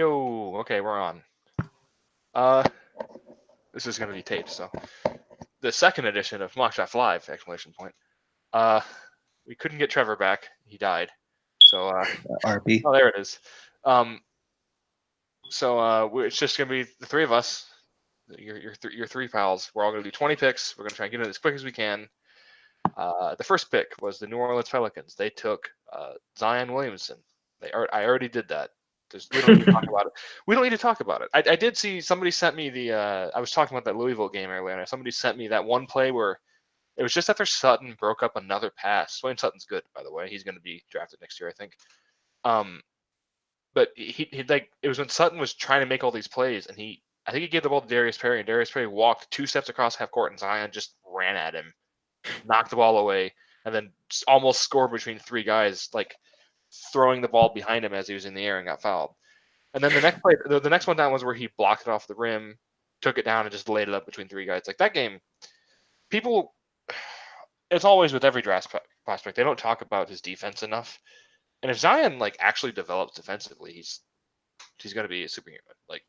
Yo, okay, we're on. Uh, this is gonna be taped, so the second edition of Mock Draft Live! Exclamation point. We couldn't get Trevor back; he died. So RP. oh, there it is. It's just gonna be the three of us. Your three pals. We're all gonna do 20 picks. We're gonna try and get it as quick as we can. The first pick was the New Orleans Pelicans. They took Zion Williamson. I already did that. We don't need to talk about it. We don't need to talk about it. I did see somebody sent me the. I was talking about that Louisville game earlier, and somebody sent me that one play where it was just after Sutton broke up another pass. Wayne Sutton's good, by the way. He's going to be drafted next year, I think. But he like it was when Sutton was trying to make all these plays, and I think he gave the ball to Darius Perry, and Darius Perry walked 2 steps across half court, and Zion just ran at him, knocked the ball away, and then almost scored between 3 guys, like throwing the ball behind him as he was in the air and got fouled. And then the next play, the next one down was where he blocked it off the rim, took it down, and just laid it up between 3 guys. Like that game, people, it's always with every draft prospect, they don't talk about his defense enough. And if Zion like actually develops defensively, he's going to be a superhuman. Like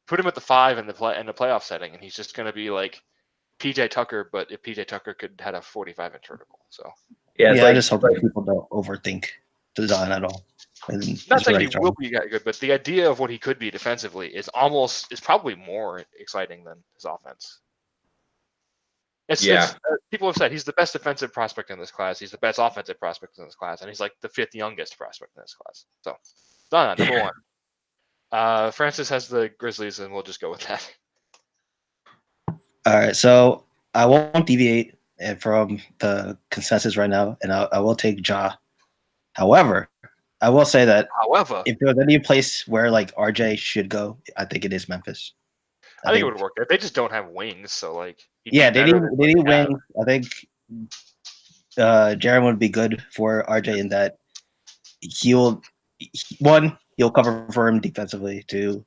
put him at the 5 in the playoff setting, and he's just going to be like PJ Tucker, but if PJ Tucker could had a 45-inch vertical. So yeah, I just hope that people don't overthink Zion at all. Not saying he will be good, but the idea of what he could be defensively is probably more exciting than his offense. People have said he's the best defensive prospect in this class. He's the best offensive prospect in this class, and he's like the 5th youngest prospect in this class. So, Zion, number 1. Francis has the Grizzlies, and we'll just go with that. All right, so I won't deviate from the consensus right now, and I will take Ja. However, I will say that if there was any place where like RJ should go, I think it is Memphis. I think it would work there. They just don't have wings, so like they need wings. I think Jaren would be good for RJ in that he'll cover for him defensively. 2,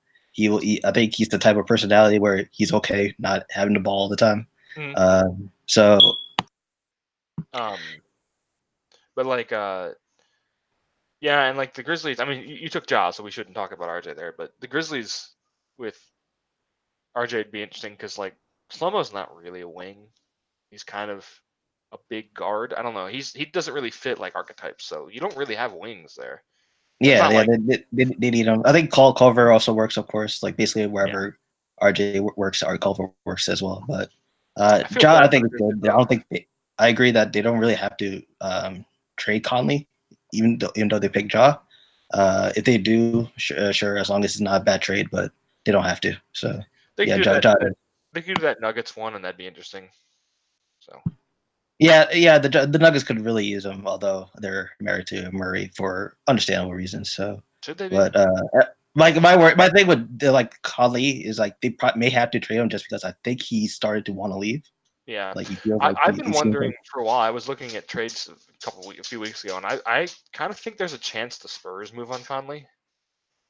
I think he's the type of personality where he's okay not having the ball all the time. But like yeah, and like the Grizzlies, I mean, you took Ja, so we shouldn't talk about RJ there. But the Grizzlies with RJ would be interesting because like Slow-Mo's not really a wing. He's kind of a big guard. I don't know. He doesn't really fit like archetypes, so you don't really have wings there. They need him. I think Culver also works, of course. Like basically wherever RJ works, Culver works as well. But Ja, I think is good. I don't think I agree that they don't really have to trade Conley. Even though they pick Ja, if they do, sure, as long as it's not a bad trade, but they don't have to. So they could do that Nuggets one, and that'd be interesting. So the Nuggets could really use them, although they're married to Murray for understandable reasons. So should they be? But my thing with like Conley is like they may have to trade him just because I think he started to want to leave. Yeah, like he feels I've been wondering for a while. I was looking at trades a few weeks ago, and I kind of think there's a chance the Spurs move on Conley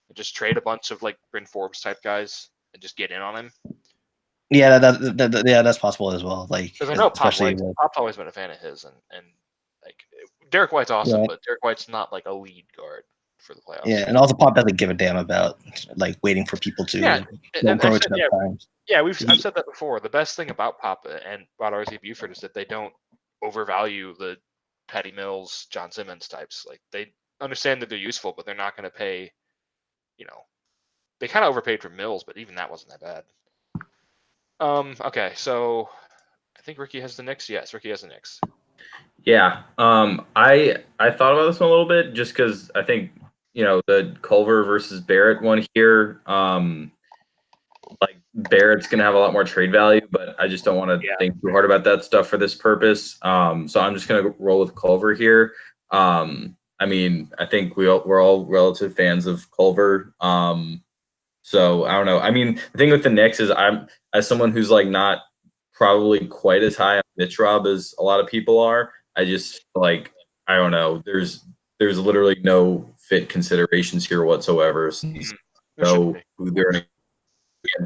and just trade a bunch of like Bryn Forbes type guys and just get in on him. Yeah, that's possible as well. Like because I know Pop's always been a fan of his, and like Derek White's awesome, but Derek White's not like a lead guard for the playoffs. Yeah, and also Pop doesn't give a damn about like waiting for people to approach enough times. Yeah, I've said that before. The best thing about Pop and about RC Buford is that they don't overvalue the Patty Mills, John Simmons types. Like they understand that they're useful, but they're not going to pay. They kind of overpaid for Mills, but even that wasn't that bad. Okay, so I think Ricky has the Knicks. Yes, Ricky has the Knicks. Yeah, I thought about this one a little bit just because I think the Culver versus Barrett one here. Like Barrett's gonna have a lot more trade value, but I just don't want to think too hard about that stuff for this purpose. So I'm just gonna roll with Culver here. I mean, I think we're all relative fans of Culver. So I don't know. I mean, the thing with the Knicks is I'm as someone who's like not probably quite as high on Mitch Rob as a lot of people are. I just like I don't know. There's literally no fit considerations here whatsoever. So who they're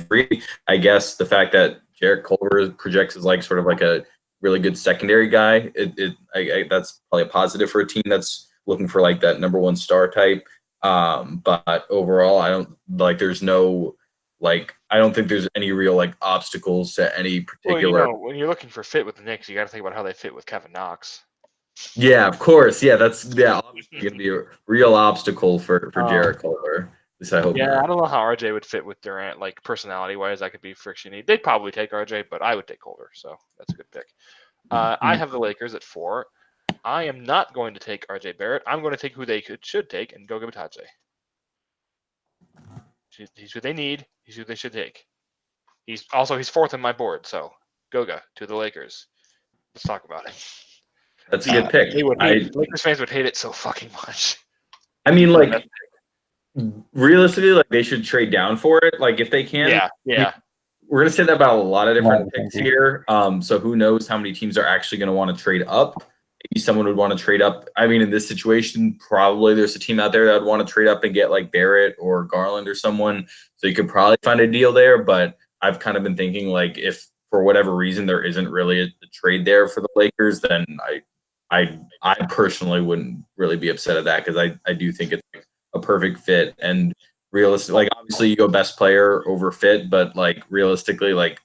free. I guess the fact that Jarrett Culver projects as like sort of like a really good secondary guy, that's probably a positive for a team that's looking for like that number 1 star type. But overall, I don't like. There's no like. I don't think there's any real like obstacles to any particular. Well, when you're looking for fit with the Knicks, you got to think about how they fit with Kevin Knox. Yeah, of course. Yeah, that's obviously gonna be a real obstacle for Jarrett Culver. At least I hope. Yeah, not. I don't know how RJ would fit with Durant, like personality wise. That could be frictiony. They'd probably take RJ, but I would take Culver, so that's a good pick. I have the Lakers at 4. I am not going to take RJ Barrett. I'm going to take who they should take and Goga Bitadze. He's who they need. He's who they should take. He's 4th on my board, so Goga to the Lakers. Let's talk about it. That's a good pick. Lakers fans would hate it so fucking much. I mean, like, realistically, like they should trade down for it. Like if they can. Yeah. We're gonna say that about a lot of different picks here. So who knows how many teams are actually gonna want to trade up? Maybe someone would want to trade up. I mean, in this situation, probably there's a team out there that would want to trade up and get like Barrett or Garland or someone. So you could probably find a deal there. But I've kind of been thinking like if for whatever reason there isn't really a trade there for the Lakers, then I personally wouldn't really be upset at that because I do think it's a perfect fit and realistic. Like obviously you go best player over fit, but like realistically, like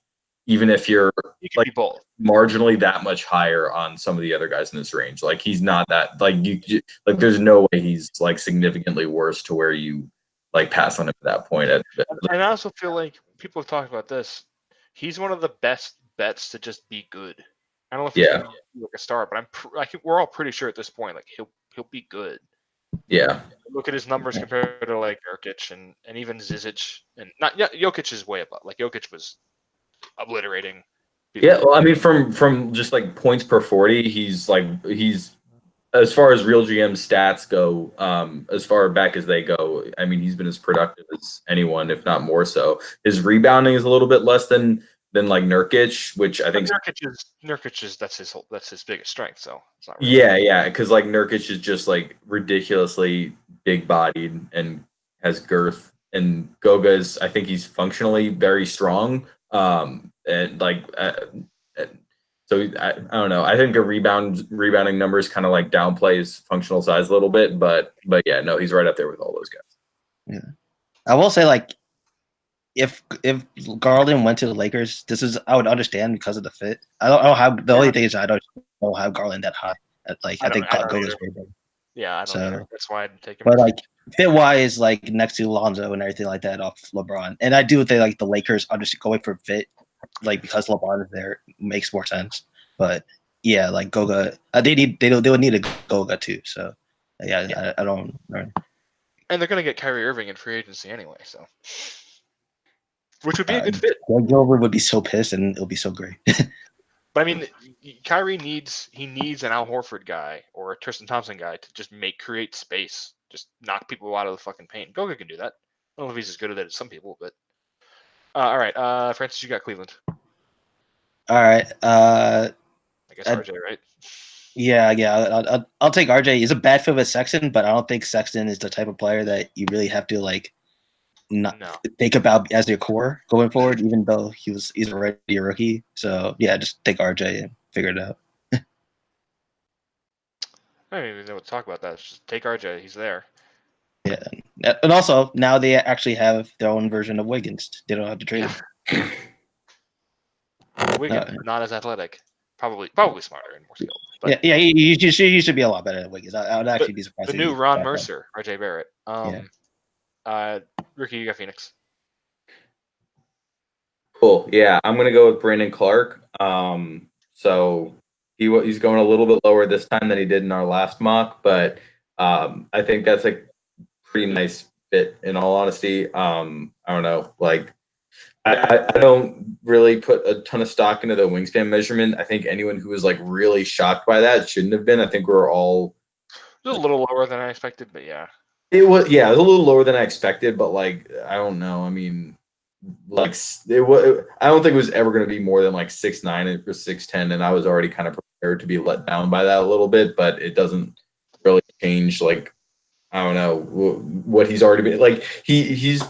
even if you're like be both marginally that much higher on some of the other guys in this range, like he's not that like you like there's no way he's like significantly worse to where you like pass on him at that point. And I also feel like people have talked about this. He's one of the best bets to just be good. I don't know if he's gonna be like a star, but we're all pretty sure at this point like he'll be good. Yeah. Look at his numbers compared to like Nurkic and even Zizic and not Jokic is way above. Like Jokic was obliterating people. Yeah, well, I mean from just like points per 40, he's as far as real GM stats go, as far back as they go, I mean he's been as productive as anyone, if not more so. His rebounding is a little bit less than like Nurkic, which I think Nurkic is that's his biggest strength. So it's not really yeah, because like Nurkic is just like ridiculously big bodied and has girth, and Goga's I think he's functionally very strong. And like so I don't know. I think the rebounding numbers kind of like downplays functional size a little bit, but yeah, no, he's right up there with all those guys. Yeah, I will say like. If Garland went to the Lakers, I would understand because of the fit. I don't know how. The only thing is I don't know how Garland that high. Like I think Goga's way better. Yeah, I don't know. That's why I didn't take him. But like fit wise, like next to Lonzo and everything like that off LeBron, and I do think like the Lakers are just going for fit, like because LeBron is there makes more sense. But yeah, like Goga, they would need a Goga too. So yeah. I don't. And they're gonna get Kyrie Irving in free agency anyway, so. Which would be a good fit. Greg Gilbert would be so pissed, and it'll be so great. But I mean, Kyrie needs an Al Horford guy or a Tristan Thompson guy to just create space, just knock people out of the fucking paint. Goga can do that. I don't know if he's as good at it as some people, but all right, Francis, you got Cleveland. All right. I guess RJ, right? Yeah. I'll take RJ. He's a bad fit with Sexton, but I don't think Sexton is the type of player that you really have to like. Think about as your core going forward, even though he's already a rookie. So yeah, just take RJ and figure it out. I don't even know what to talk about that. Just take RJ. He's there. Yeah, and also now they actually have their own version of Wiggins. They don't have to trade him. Wiggins not as athletic, probably smarter and more skilled. But yeah, he should be a lot better than Wiggins. I would actually be surprised. The new Ron Mercer, RJ Barrett. Ricky, you got Phoenix. Cool. Yeah, I'm gonna go with Brandon Clark. So he's going a little bit lower this time than he did in our last mock, but I think that's a pretty nice fit. In all honesty, I don't know. Like, I don't really put a ton of stock into the wingspan measurement. I think anyone who was like really shocked by that shouldn't have been. I think we're all a little lower than I expected, but yeah. It was a little lower than I expected, but like I don't know. I mean, like I don't think it was ever going to be more than like 6'9" or 6'10", and I was already kind of prepared to be let down by that a little bit. But it doesn't really change. Like I don't know what he's already been like. He's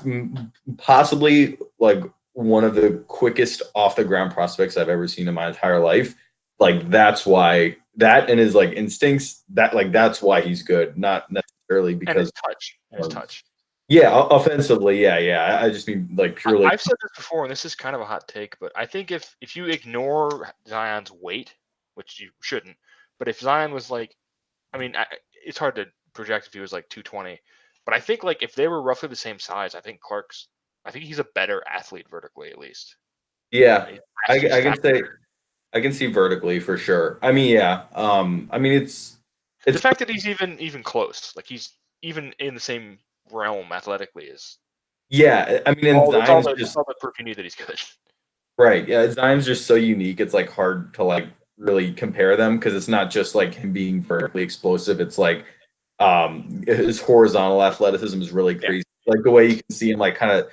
possibly like one of the quickest off the ground prospects I've ever seen in my entire life. Like that's why that and his like instincts that's why he's good. Not necessarily necessarily And because his touch. And his touch. yeah, offensively, yeah. I just mean like purely. I've said this before, and this is kind of a hot take, but I think if you ignore Zion's weight, which you shouldn't, but if Zion was like, I mean, it's hard to project if he was like 220, but I think like if they were roughly the same size, I think he's a better athlete vertically at least. Yeah, I He's can say faster. I can see vertically for sure. I mean, yeah. I mean it's The fact that he's even close, like he's even in the same realm athletically is yeah. I mean, and that's all Zion's the just proof you need that he's good. right. Yeah, Zion's just so unique. It's like hard to like really compare them because it's not just like him being vertically explosive. It's like his horizontal athleticism is really Yeah. crazy. Like the way you can see him like kind of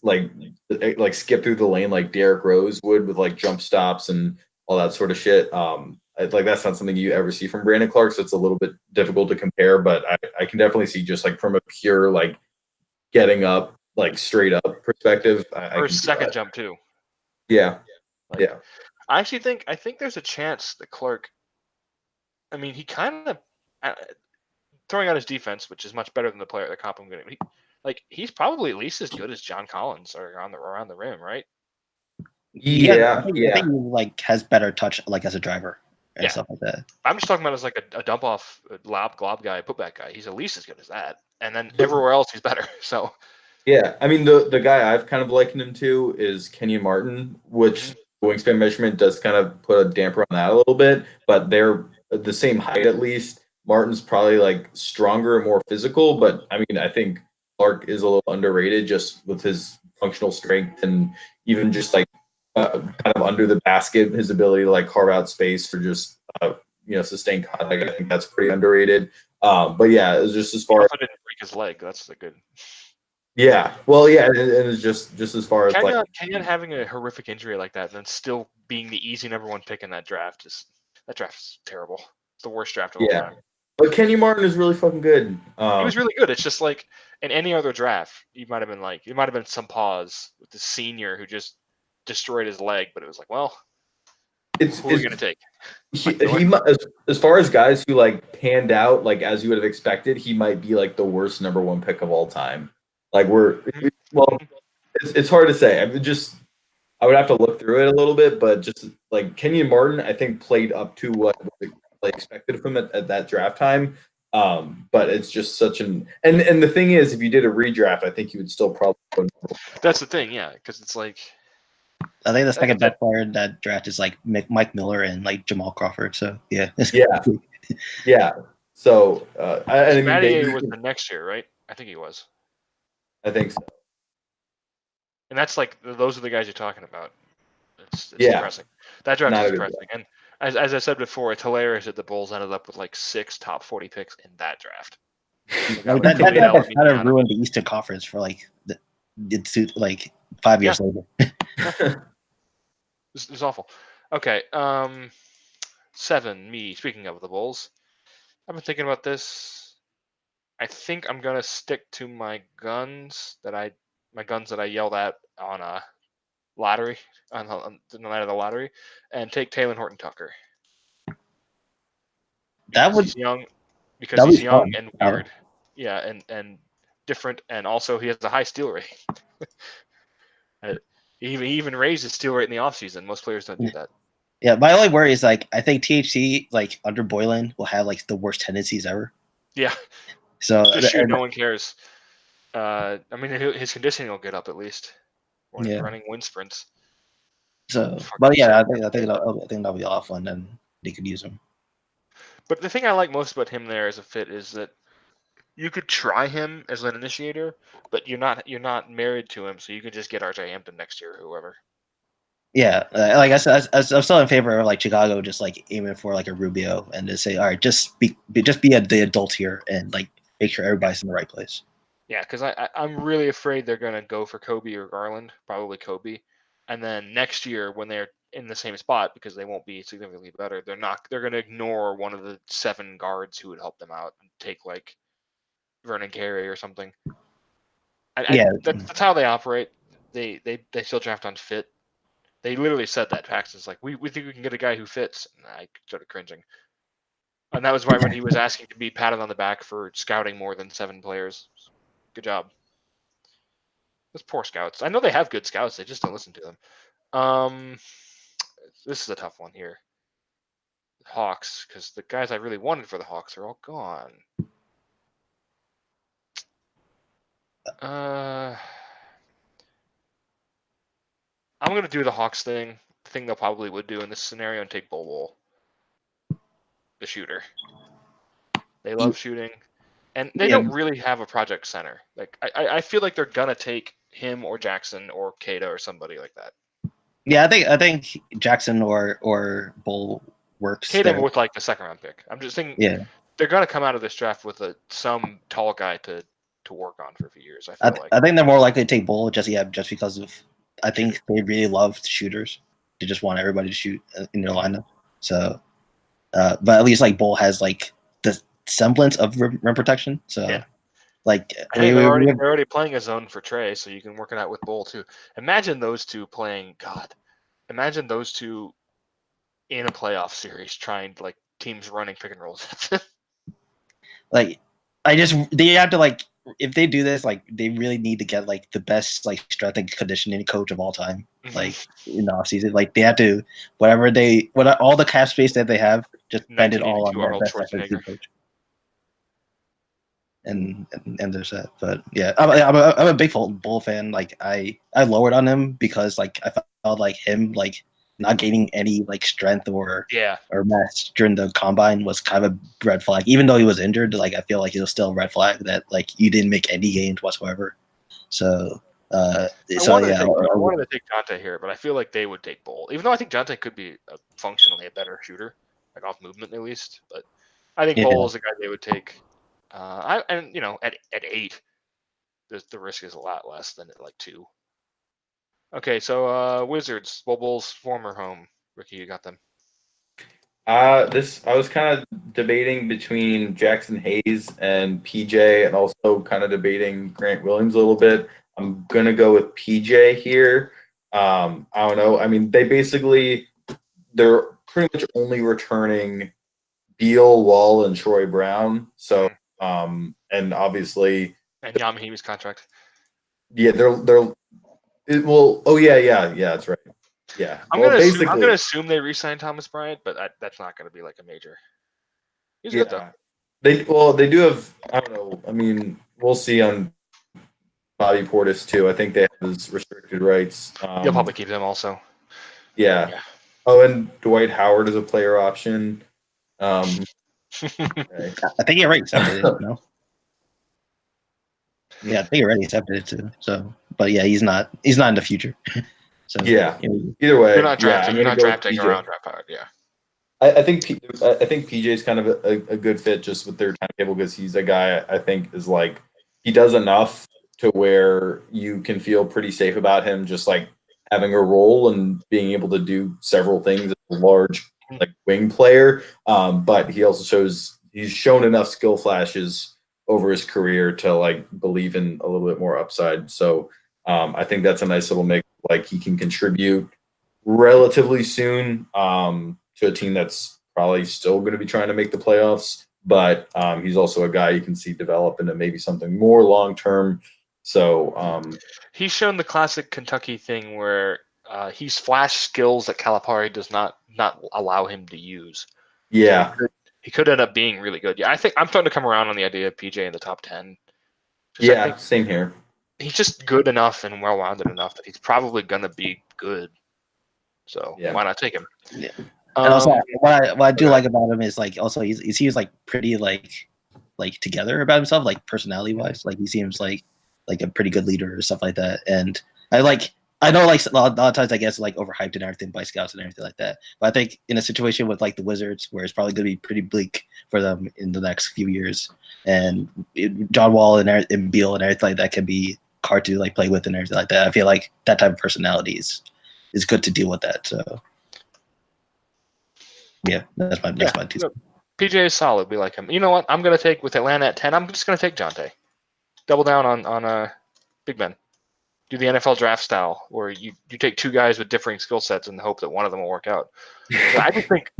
like skip through the lane like Derrick Rose would with like jump stops and all that sort of shit. Like that's not something you ever see from Brandon Clark, so it's a little bit difficult to compare. But I can definitely see just like from a pure like getting up like straight up perspective. I Or can his see second that. jump too. Yeah, Like, yeah. I actually think there's a chance that Clark. I mean, he kind of throwing out his defense, which is much better than the player the comp I'm going to. He's probably at least as good as John Collins or around the rim, right? Yeah, I yeah. think he like has better touch like as a driver and Yeah. stuff like that. I'm just talking about as like a dump off glob guy, putback guy. He's at least as good as that, and then everywhere else he's better. So Yeah, I mean the guy I've kind of likened him to is Kenyon Martin, which wingspan measurement does kind of put a damper on that a little bit, but they're the same height at least. Martin's probably like stronger and more physical, but I mean I think Clark is a little underrated just with his functional strength and even just like kind of under the basket, his ability to like carve out space for just sustained contact. I think that's pretty underrated. But yeah, it's just as he far as also didn't break his leg. That's the good. yeah, well, yeah, and it's just as far as like Kenyon having a horrific injury like that, and then still being the easy #1 pick in that draft is terrible. It's the worst draft of all yeah. time. But Kenny Martin is really fucking good. He was really good. It's just like in any other draft, you might have been some pause with the senior who just destroyed his leg, but it was like, well, who are we gonna take? As far as guys who like panned out like as you would have expected, he might be like the worst #1 pick of all time. Like well, it's hard to say. I would have to look through it a little bit, but just like Kenyon Martin, I think played up to what like expected from him at that draft time. But it's just such and the thing is, if you did a redraft, I think you would still probably go. That's the thing, yeah, because it's like I think the second best player in that draft is like Mike Miller and like Jamal Crawford. So yeah, yeah. So I mean, Spadier was the next year, right? I think he was. I think so. And that's like those are the guys you're talking about. It's depressing. That draft is depressing. And as I said before, it's hilarious that the Bulls ended up with like 6 top 40 picks in that draft. Like that draft kind of ruined the Eastern Conference for like like 5 years later. It's awful. Okay, 7. Me. Speaking of the Bulls, I've been thinking about this. I think I'm gonna stick to my guns that I yelled at on a lottery on the night of the lottery, and take Taylor Horton Tucker. He's young, because he's young and weird. Yeah, and different, and also he has a high steal rate. He even raised his steal rate in the offseason. Most players don't do that. Yeah, my only worry is like I think THC like under Boylan will have like the worst tendencies ever. Yeah. So just shoot, no one cares. I mean, his conditioning will get up at least when running wind sprints. So, but yeah, I think that'll be a lot of fun. Then they could use him. But the thing I like most about him there as a fit is that you could try him as an initiator, but you're not married to him, so you could just get RJ Hampton next year or whoever. Yeah, like I said, I'm still in favor of like Chicago just like aiming for like a Rubio and just say, all right, just be the adult here and like make sure everybody's in the right place. Yeah, because I'm really afraid they're gonna go for Kobe or Garland, probably Kobe, and then next year when they're in the same spot, because they won't be significantly better, they're gonna ignore one of the 7 guards who would help them out and take like Vernon Carey or something. That's how they operate. They still draft on fit. They literally said that. Paxton's like, we think we can get a guy who fits. And I started cringing. And that was right when he was asking to be patted on the back for scouting more than 7 players. Good job. Those poor scouts. I know they have good scouts. They just don't listen to them. This is a tough one here. Hawks, because the guys I really wanted for the Hawks are all gone. I'm going to do the Hawks thing. The thing they'll probably would do in this scenario and take Bol, the shooter. They love shooting. And they don't really have a project center. Like I feel like they're going to take him or Jackson or Keita or somebody like that. Yeah, I think Jackson or Bull works. Keita with like the 2nd-round pick. I'm just saying. Yeah, they're going to come out of this draft with some tall guy to work on for a few years. I feel like. I think they're more likely to take Bull just because of I think they really love shooters. They just want everybody to shoot in their lineup. So, but at least like Bull has like the semblance of rim protection. So, yeah. like hey, they're already playing a zone for Trey, so you can work it out with Bull too. Imagine those two playing. God, imagine those two in a playoff series trying like teams running pick and rolls. Like, they have to like if they do this, like they really need to get like the best like strength and conditioning coach of all time. Like in the off season, like they have to all the cap space that they have, just spend it all on their best offensive coach. And they're set. But yeah, I'm a big Bull fan. Like I lowered on him because like I felt like him like not gaining any like strength or mass during the combine was kind of a red flag. Even though he was injured, like I feel like it was still a red flag that like you didn't make any gains whatsoever. So I wanted to take Jonte here, but I feel like they would take Bull, even though I think Jonte could be functionally a better shooter, like off movement at least. But I think Bull is the guy they would take. At 8, the risk is a lot less than at like 2. Okay, so Wizards, Bull's former home. Ricky, you got them. I was kind of debating between Jackson Hayes and PJ, and also kind of debating Grant Williams a little bit. I'm gonna go with PJ here. I don't know. I mean, they're pretty much only returning Beal, Wall, and Troy Brown. So, and obviously, and Yamahime's contract. Yeah, yeah, that's right. Yeah, I'm gonna assume they re-signed Thomas Bryant, but that's not gonna be like a major. He's good though. They do have. I don't know. I mean, we'll see on Bobby Portis too. I think they have his restricted rights. They'll probably keep him also. Yeah. Oh, and Dwight Howard is a player option. Okay. I think he already accepted it. No. Yeah, I think he already accepted it too. So, but yeah, he's not in the future. So yeah. Either way, you're not drafting. You're not drafting around draft Howard. Yeah. I think PJ is kind of a good fit just with their timetable because he's a guy I think is like he does enough to where you can feel pretty safe about him just like having a role and being able to do several things as a large like wing player. But he's shown enough skill flashes over his career to like believe in a little bit more upside. So I think that's a nice little mix. Like he can contribute relatively soon to a team that's probably still going to be trying to make the playoffs. But he's also a guy you can see develop into maybe something more long term. So he's shown the classic Kentucky thing where he's flashed skills that Calipari does not allow him to use. Yeah. So he could end up being really good. Yeah, I think I'm starting to come around on the idea of PJ in the top 10. Yeah, same here. He's just good enough and well-rounded enough that he's probably going to be good. So why not take him? Yeah. And also, what I do like about him is like also he seems like pretty like together about himself, like personality wise. Like he seems like a pretty good leader or stuff like that. And I know like a lot of times I guess like overhyped and everything by scouts and everything like that. But I think in a situation with like the Wizards where it's probably going to be pretty bleak for them in the next few years, and John Wall and Beal and everything like that can be hard to like play with and everything like that. I feel like that type of personality is good to deal with that. So yeah, that's my two. PJ is solid. We like him. You know what? I'm gonna take with Atlanta at 10. I'm just gonna take Jonte. Double down on big men. Do the NFL draft style where you take two guys with differing skill sets in the hope that one of them will work out. So I just think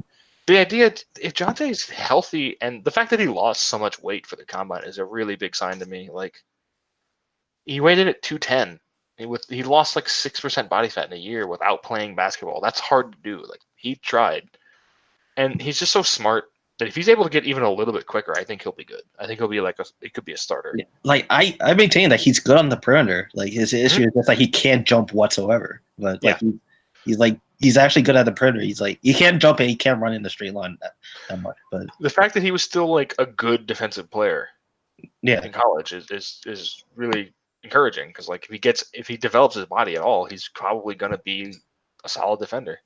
the idea, if Jonte's healthy, and the fact that he lost so much weight for the combine is a really big sign to me. Like, he weighed in at 210. He lost like 6% body fat in a year without playing basketball. That's hard to do. Like, he tried. And he's just so smart that if he's able to get even a little bit quicker, I think he'll be good. I think he'll be he could be a starter. Yeah. Like I maintain that he's good on the perimeter. Like his issue is just like he can't jump whatsoever. But like he's actually good at the perimeter. He's like he can't jump and he can't run in the straight line that much. But the fact that he was still like a good defensive player in college is really encouraging, because like if he develops his body at all, he's probably gonna be a solid defender.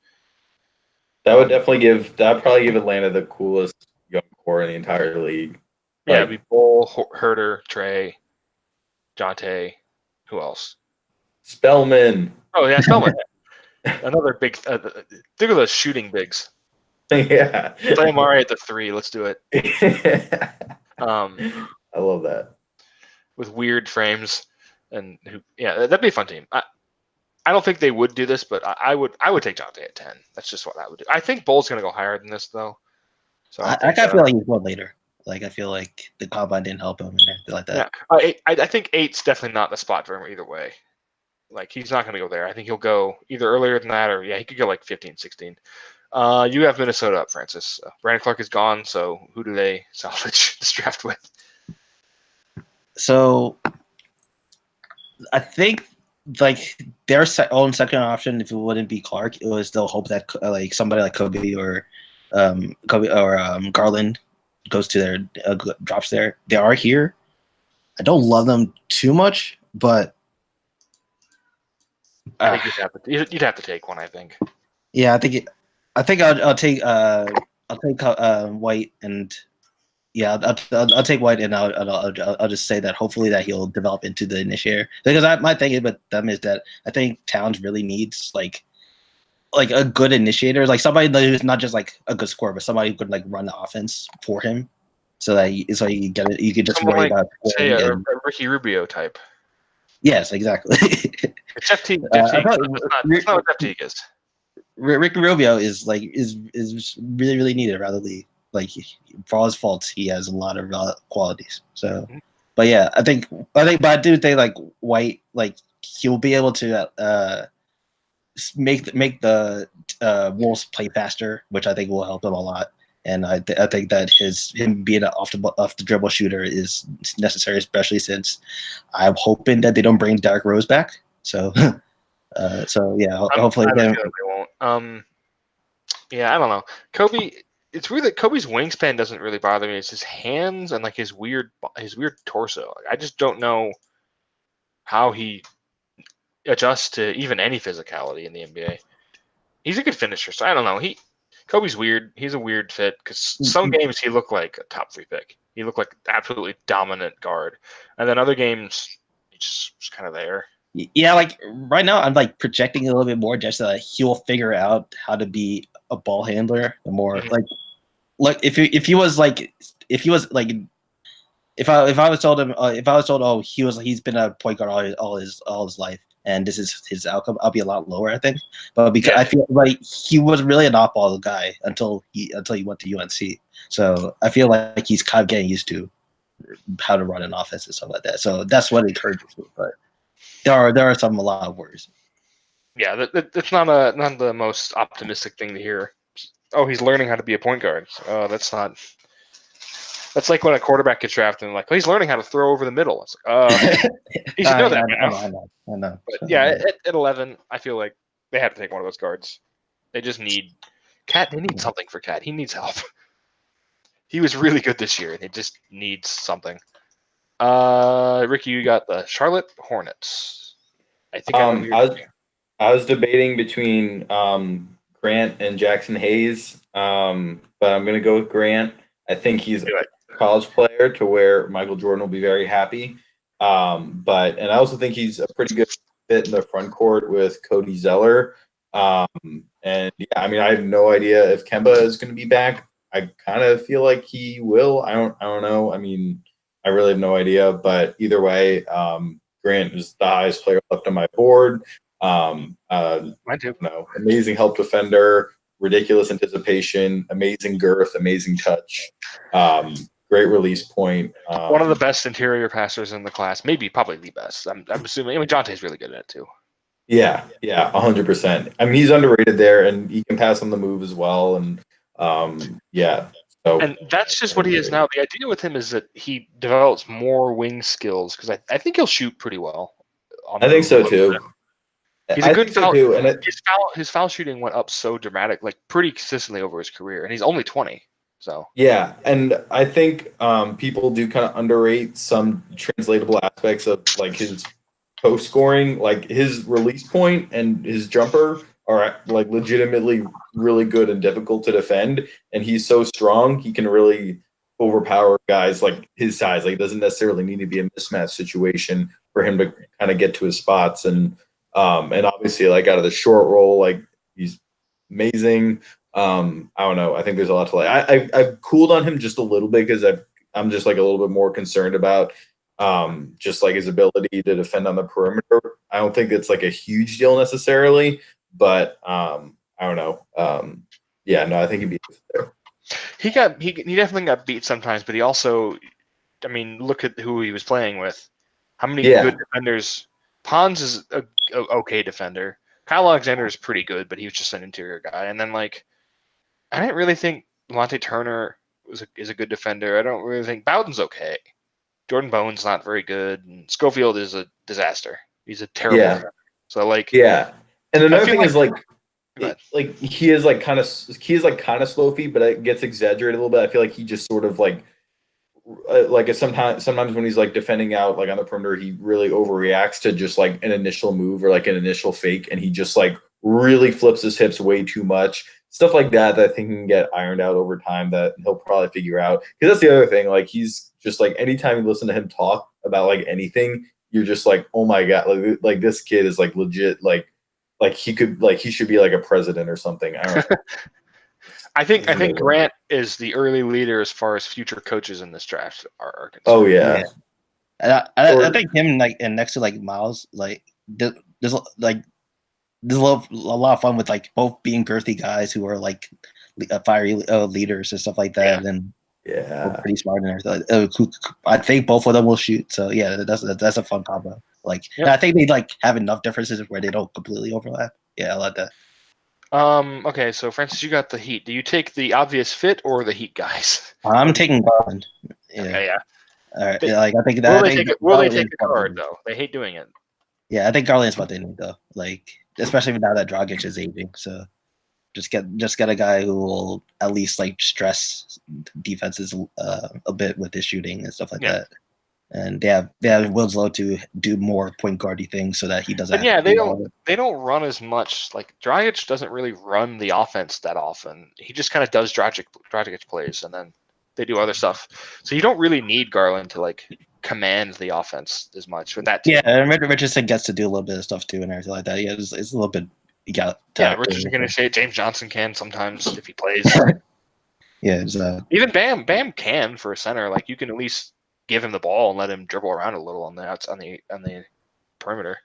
That would definitely probably give Atlanta the coolest young core in the entire league. Yeah, it'd be Bull, Herter, Trey, Jonte. Who else? Spellman. Oh yeah, Spellman. Another big. Think of those shooting bigs. Yeah. Play Amari at the 3. Let's do it. I love that. With weird frames, and that'd be a fun team. I don't think they would do this, but I would take Jonte at 10. That's just what I would do. I think Bull's going to go higher than this, though. So I kind of feel like he's going later. Like I feel like the combine didn't help him and everything like that. Yeah, I think 8's definitely not the spot for him either way. Like he's not going to go there. I think he'll go either earlier than that, or he could go like 15, 16. You have Minnesota up, Francis. Brandon Clark is gone, so who do they salvage this draft with? So I think like their own second option, if it wouldn't be Clark, it was they'll hope that like somebody like Kobe or Garland goes to their drops there. They are here. I don't love them too much, but I think you'd have to take one. I think. Yeah, I think I'll take White, and I'll take White, and I'll just say that hopefully that he'll develop into the initiator, because my thing with them is that I think Towns really needs like a good initiator, like somebody who's not just like a good scorer, but somebody who could like run the offense for him, so that you get it. You could just someone worry like, about say a Ricky Rubio type. Yes, exactly. Jeff Teague. That's not what Jeff Teague is. Ricky Rubio is really really needed around the league. Like for all his faults, he has a lot of qualities. So, but yeah, but I do think like White, like he'll be able to make the Wolves play faster, which I think will help him a lot. And I think that him being an off the dribble shooter is necessary, especially since I'm hoping that they don't bring Derrick Rose back. So, hopefully they won't. I don't know. Kobe. It's weird that Kobe's wingspan doesn't really bother me. It's his hands and like his weird torso. I just don't know how he adjusts to even any physicality in the NBA. He's a good finisher, so I don't know. Kobe's weird. He's a weird fit because some games he looked like a top 3 pick. He looked like absolutely dominant guard, and then other games he's just kind of there. Yeah, like right now I'm like projecting a little bit more just that he will figure out how to be a ball handler more. Like if I was told he's been a point guard all his life and this is his outcome, I'll be a lot lower, I think. But because I feel like he was really an off-ball guy until he went to UNC. So I feel like he's kind of getting used to how to run an offense and stuff like that. So that's what encourages me. But there are a lot of worries. Yeah, that's not the most optimistic thing to hear. Oh, he's learning how to be a point guard. That's like when a quarterback gets drafted and like, oh, he's learning how to throw over the middle. It's like, he should know that. I know. But yeah, at 11, I feel like they have to take one of those guards. They just need Cat. They need something for Cat. He needs help. He was really good this year, and he just needs something. Ricky, you got the Charlotte Hornets. I think I was debating between Grant and Jackson Hayes, but I'm going to go with Grant. I think he's a college player to where Michael Jordan will be very happy. And I also think he's a pretty good fit in the front court with Cody Zeller. I have no idea if Kemba is going to be back. I kind of feel like he will. I don't know. I mean, I really have no idea. But either way, Grant is the highest player left on my board. Mine too. Amazing help defender, ridiculous anticipation, amazing girth, amazing touch, great release point. One of the best interior passers in the class, maybe probably the best. I'm assuming. I mean, Jonte's really good at it too. Yeah, 100%. I mean, he's underrated there, and he can pass on the move as well. And yeah, so and that's just what he is now. The idea with him is that he develops more wing skills because I think he'll shoot pretty well. I think so too. He's a good foul. Too, and his foul shooting went up so dramatic, like pretty consistently over his career, and he's only 20. So yeah, and I think people do kind of underrate some translatable aspects of like his post scoring, like his release point and his jumper are like legitimately really good and difficult to defend. And he's so strong, he can really overpower guys like his size. Like it doesn't necessarily need to be a mismatch situation for him to kind of get to his spots. And obviously like out of the short roll, like he's amazing. I don't know. I think there's a lot to like. I've cooled on him just a little bit because I'm just like a little bit more concerned about just like his ability to defend on the perimeter. I don't think it's like a huge deal necessarily, but I don't know. Yeah, no, I think he'd be there. He definitely got beat sometimes, but he also, I mean, look at who he was playing with. How many good defenders? Pons is a okay defender. Kyle Alexander is pretty good, but he was just an interior guy. And then like, I didn't really think Monte Turner is a good defender. I don't really think Bowden's okay. Jordan Bowen's not very good, and Schofield is a disaster. He's a terrible defender. So like, and another thing is like he is kind of slow feet, but it gets exaggerated a little bit. I feel like he just sort of like sometimes when he's like defending out like on the perimeter, he really overreacts to just like an initial move or like an initial fake, and he just like really flips his hips way too much. Stuff like that I think can get ironed out over time that he'll probably figure out. Because that's the other thing. Like he's just like anytime you listen to him talk about like anything, you're just like, oh my god, like this kid is like legit. Like he should be like a president or something. I don't know. I think Grant is the early leader as far as future coaches in this draft are concerned. Oh yeah. And I think him like and next to like Miles, like there's a lot of fun with like both being girthy guys who are like fiery leaders and stuff like that, and we're pretty smart and everything. I think both of them will shoot. So yeah, that's a fun combo. Like I think they like have enough differences where they don't completely overlap. Yeah, I like that. Okay, so Francis, you got the Heat. Do you take the obvious fit or the Heat guys? I'm taking Garland. Yeah. Okay, yeah. All right. Like I think that. Will they take a guard though? They hate doing it. Yeah, I think Garland's what they need though. Like especially now that Dragic is aging, so just get a guy who will at least like stress defenses a bit with his shooting and stuff like that. And they have Winslow to do more point guardy things so that he doesn't. But yeah, they don't run as much. Like Dragic doesn't really run the offense that often. He just kind of does Dragic plays, and then they do other stuff. So you don't really need Garland to like command the offense as much with that team. Yeah, and Richardson gets to do a little bit of stuff too and everything like that. Yeah, it's a little bit. Richardson can say James Johnson can sometimes if he plays. Yeah, even Bam can for a center. Like you can at least give him the ball and let him dribble around a little on the perimeter.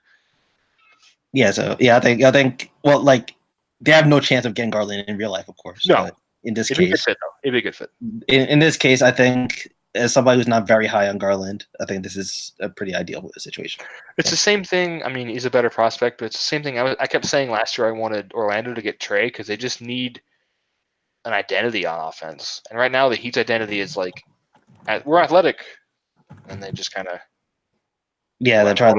Yeah, so I think well, like they have no chance of getting Garland in real life, of course. No, but in this case, it'd be a good fit. In this case, I think as somebody who's not very high on Garland, I think this is a pretty ideal situation. It's the same thing. I mean, he's a better prospect, but it's the same thing. I kept saying last year I wanted Orlando to get Trey because they just need an identity on offense, and right now the Heat's identity is like we're athletic. And they just kind of they're trying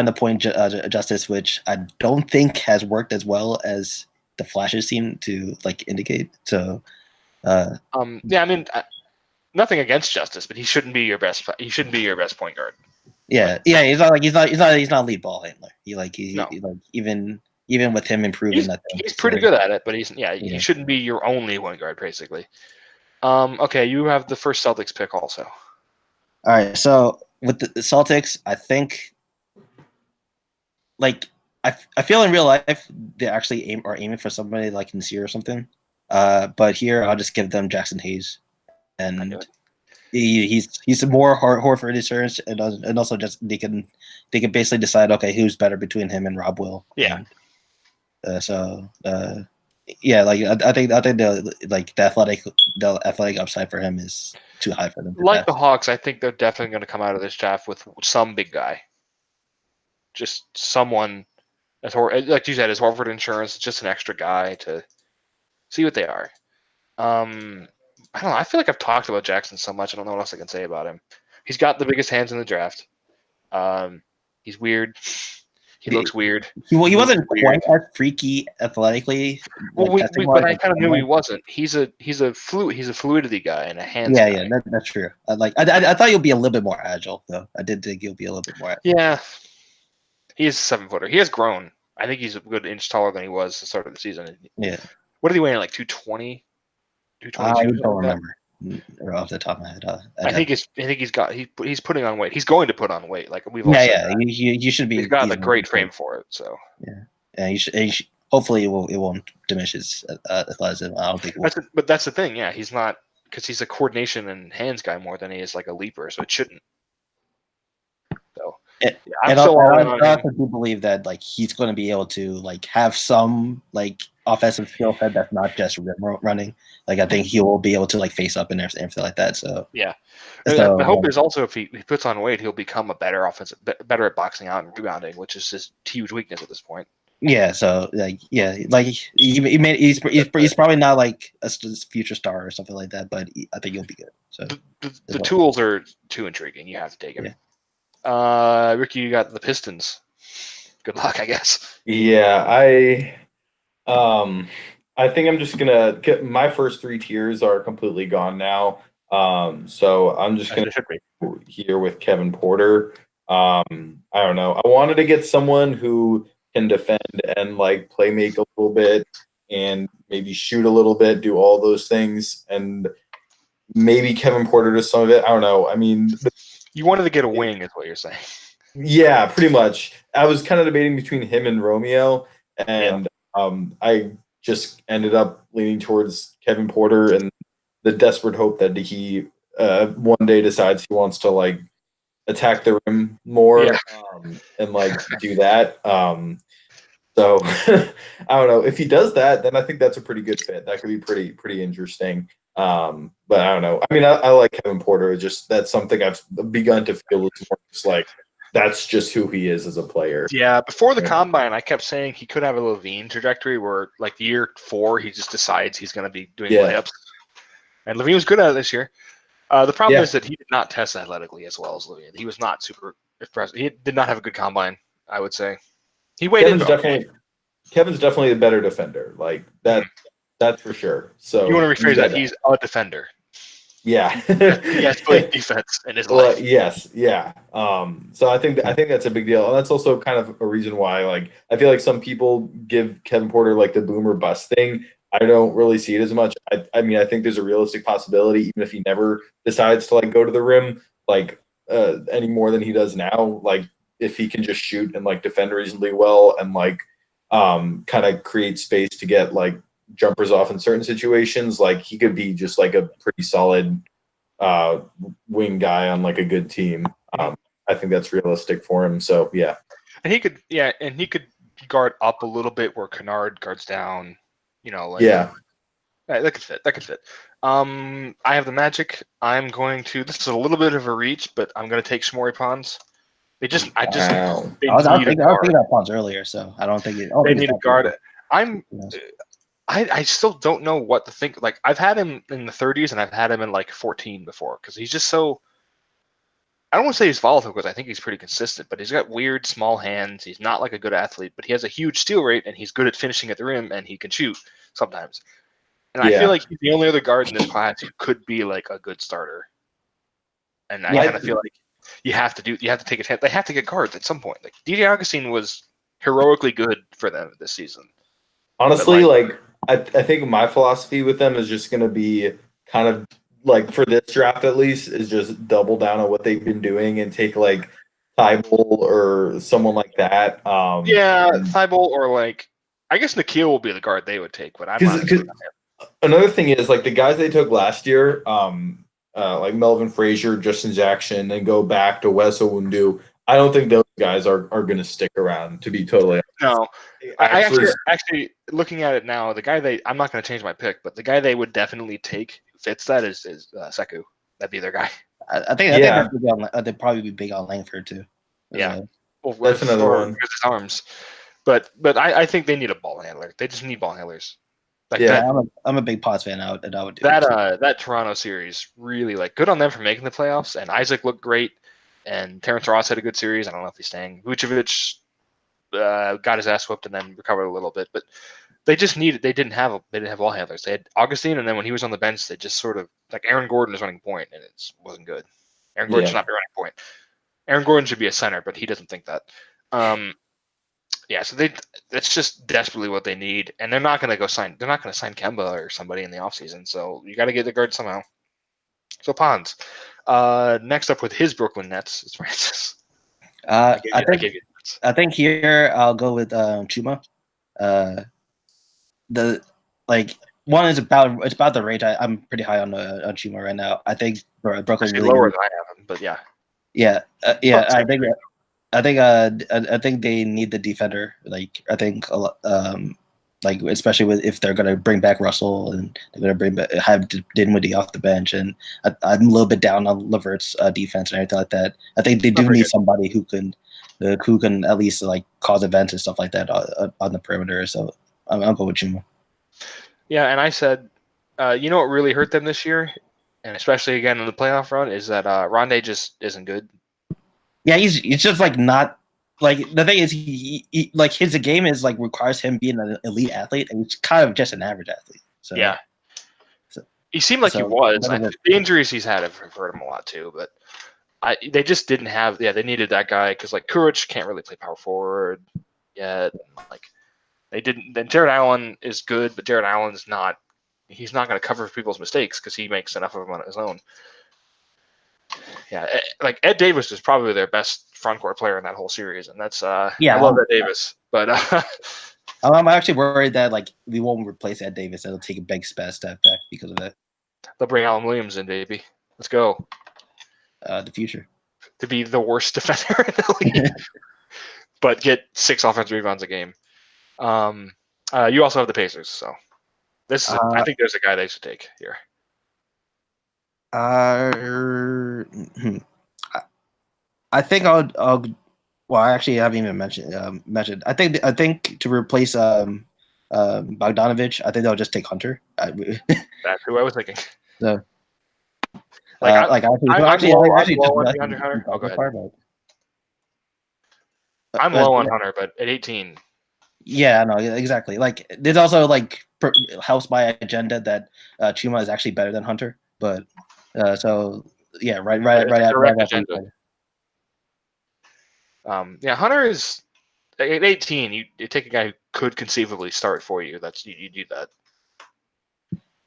to point justice, which I don't think has worked as well as the flashes seem to like indicate. So I mean nothing against Justice, but he shouldn't be your best point guard. Yeah, he's not lead ball handler. Even with him improving he's pretty good at it, but he shouldn't be your only point guard basically. Okay, you have the first Celtics pick also. All right, so with the Celtics, I think, like, I feel in real life they actually are aiming for somebody like Nasir or something. But here I'll just give them Jackson Hayes, and he's more Horford insurance, and also just they can basically decide who's better between him and Rob Will. Yeah. Yeah, like I think the athletic upside for him is too high for them to Like pass. the Hawks, I think they're definitely going to come out of this draft with some big guy. Just someone, like you said, is Horford insurance, just an extra guy to see what they are. I don't know. I feel like I've talked about Jackson so much. I don't know what else I can say about him. He's got the biggest hands in the draft. He's weird. He looks weird. He moves wasn't weird. quite as freaky athletically. Well, Like, but I kind of knew he wasn't. He's a fluidity guy and a hands yeah, guy. yeah, that's true. I thought you'll be a little bit more agile though. I did think you'll be a little bit more. Agile. Yeah, he is a 7-footer. He has grown. I think he's a good inch taller than he was at the start of the season. Yeah. What did he weigh? Like 220, 222? I don't remember off the top of my head. I think he's putting on weight. He's going to put on weight. Like we've yeah, all said yeah. that. You should be. He's got a great frame for it. So yeah. You should, hopefully, it won't diminish his athleticism. I don't think. But that's the thing. Yeah, he's not, because he's a coordination and hands guy more than he is like a leaper. So it shouldn't. So I also do believe that like he's going to be able to like have some like offensive skill set that's not just rim running. Like I think he will be able to like face up and everything like that. So yeah, so, the hope is also if he puts on weight, he'll become a better at boxing out and rebounding, which is his huge weakness at this point. Yeah, so like he's probably not like a future star or something like that, but I think he'll be good. So the tools are too intriguing. You have to take it. Yeah. Ricky, you got the Pistons. Good luck, I guess. Yeah, I think I'm just gonna get my first 3 tiers are completely gone now. So I'm just gonna here with Kevin Porter. I don't know. I wanted to get someone who can defend and like play make a little bit and maybe shoot a little bit, do all those things, and maybe Kevin Porter does some of it. I don't know. I mean, you wanted to get a wing, is what you're saying. Yeah, pretty much. I was kind of debating between him and Romeo, and I just ended up leaning towards Kevin Porter and the desperate hope that he one day decides he wants to like attack the rim more and like do that. So I don't know if he does that, then I think that's a pretty good fit. That could be pretty interesting. But I don't know. I mean, I like Kevin Porter. Just that's something I've begun to feel is more just like that's just who he is as a player. Yeah, before the combine, I kept saying he could have a LaVine trajectory where, like, year 4, he just decides he's going to be doing layups. And LaVine was good at it this year. The problem is that he did not test athletically as well as LaVine. He was not super impressive. He did not have a good combine, I would say. He weighed Kevin's definitely a better defender. Like that. That's for sure. So you want to rephrase that? He's a defender. Yeah. He has played defense in his life. Yes, yeah. So I think that's a big deal, and that's also kind of a reason why, like, I feel like some people give Kevin Porter like the boom or bust thing. I don't really see it as much. I mean, I think there's a realistic possibility, even if he never decides to like go to the rim, like any more than he does now. Like, if he can just shoot and like defend reasonably well and like kind of create space to get like jumpers off in certain situations, like he could be just like a pretty solid wing guy on like a good team. I think that's realistic for him. So yeah. And he could guard up a little bit where Kennard guards down, you know, like that could fit. I have the Magic. This is a little bit of a reach, but I'm gonna take Shamorie Ponds. I was thinking about Ponds earlier, so I don't think they need to guard it. I still don't know what to think. Like, I've had him in the 30s and I've had him in like 14 before because he's just so. I don't want to say he's volatile because I think he's pretty consistent, but he's got weird small hands. He's not like a good athlete, but he has a huge steal rate and he's good at finishing at the rim and he can shoot sometimes. And I feel like he's the only other guard in this class who could be like a good starter. And I kind of feel like you have to take a chance. They have to get guards at some point. Like DJ Augustine was heroically good for them this season. Honestly, I think my philosophy with them is just going to be kind of like for this draft at least is just double down on what they've been doing and take like Thibault or someone like that. Thibault or like I guess Nikhil will be the guard they would take, but I'm not. Another thing is like the guys they took last year, like Melvin Frazier, Justin Jackson, and go back to Wes Owundu. I don't think those guys are going to stick around. To be totally No, honest. I actually looking at it now, the guy I'm not going to change my pick, but the guy they would definitely take who fits that is Sekou. That'd be their guy. I think they'd probably be big on Langford too. Yeah, well, that's another one because his arms. But I think they need a ball handler. They just need ball handlers. Like I'm a big Pots fan. I would do that Toronto series really good on them for making the playoffs. And Isaac looked great, and Terrence Ross had a good series. I don't know if he's staying. Vucevic got his ass whooped and then recovered a little bit, but they didn't have ball handlers. They had Augustine, and then when he was on the bench, they just sort of Aaron Gordon is running point, and it wasn't good. Aaron Gordon should not be running point. Aaron Gordon should be a center, but he doesn't think that. So that's just desperately what they need, and they're not going to sign Kemba or somebody in the offseason, so you got to get the guard somehow. So Pons. Next up with his Brooklyn Nets is Francis. I think here I'll go with Chuma. One is about the range. I'm pretty high on Chuma right now. I think Brooklyn really lower than I have him, but yeah. Yeah. I think they need the defender. I think especially if they're gonna bring back Russell and they're gonna have Dinwiddie off the bench, and I'm a little bit down on Levert's defense and everything like that. I think they do need somebody who can at least cause events and stuff like that on the perimeter. So I'll go with Chuma. Yeah, and I said, what really hurt them this year, and especially again in the playoff run, is that Rondé just isn't good. Yeah, he's just not the thing is he his game is requires him being an elite athlete, and he's kind of just an average athlete. So yeah, he seemed like he was. The injuries he's had have hurt him a lot too, but they just didn't have. Yeah, they needed that guy because Kuric can't really play power forward yet. They didn't. Then Jared Allen is good, but Jared Allen's not. He's not going to cover people's mistakes because he makes enough of them on his own. Yeah, Ed Davis is probably their best front court player in that whole series, and that's I love Ed Davis, but I'm actually worried that we won't replace Ed Davis. It'll take a big step back because of that. They'll bring Alan Williams in, baby. Let's go. The future to be the worst defender in the league, but get 6 offensive rebounds a game. You also have the Pacers, so this is I think there's a guy they should take here. I think I'll. Well, I actually haven't even mentioned. I think to replace Bogdanovich, I think they'll just take Hunter. That's who I was thinking. So, I'm low on Hunter, but at 18. Yeah, no, exactly. There's also helps my agenda that Chuma is actually better than Hunter, but so yeah, right after. Hunter is at 18. You take a guy who could conceivably start for you. You do that.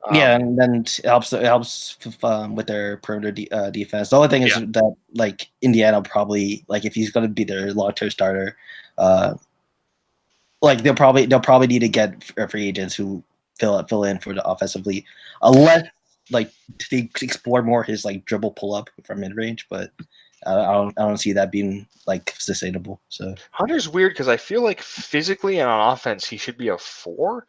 And then it helps with their perimeter defense. The only thing is that Indiana probably if he's going to be their long-term starter, they'll probably need to get free agents who fill in for the offensively, unless they explore more his dribble pull up from mid range, but I don't see that being sustainable. So Hunter's weird because I feel like physically and on offense he should be a 4,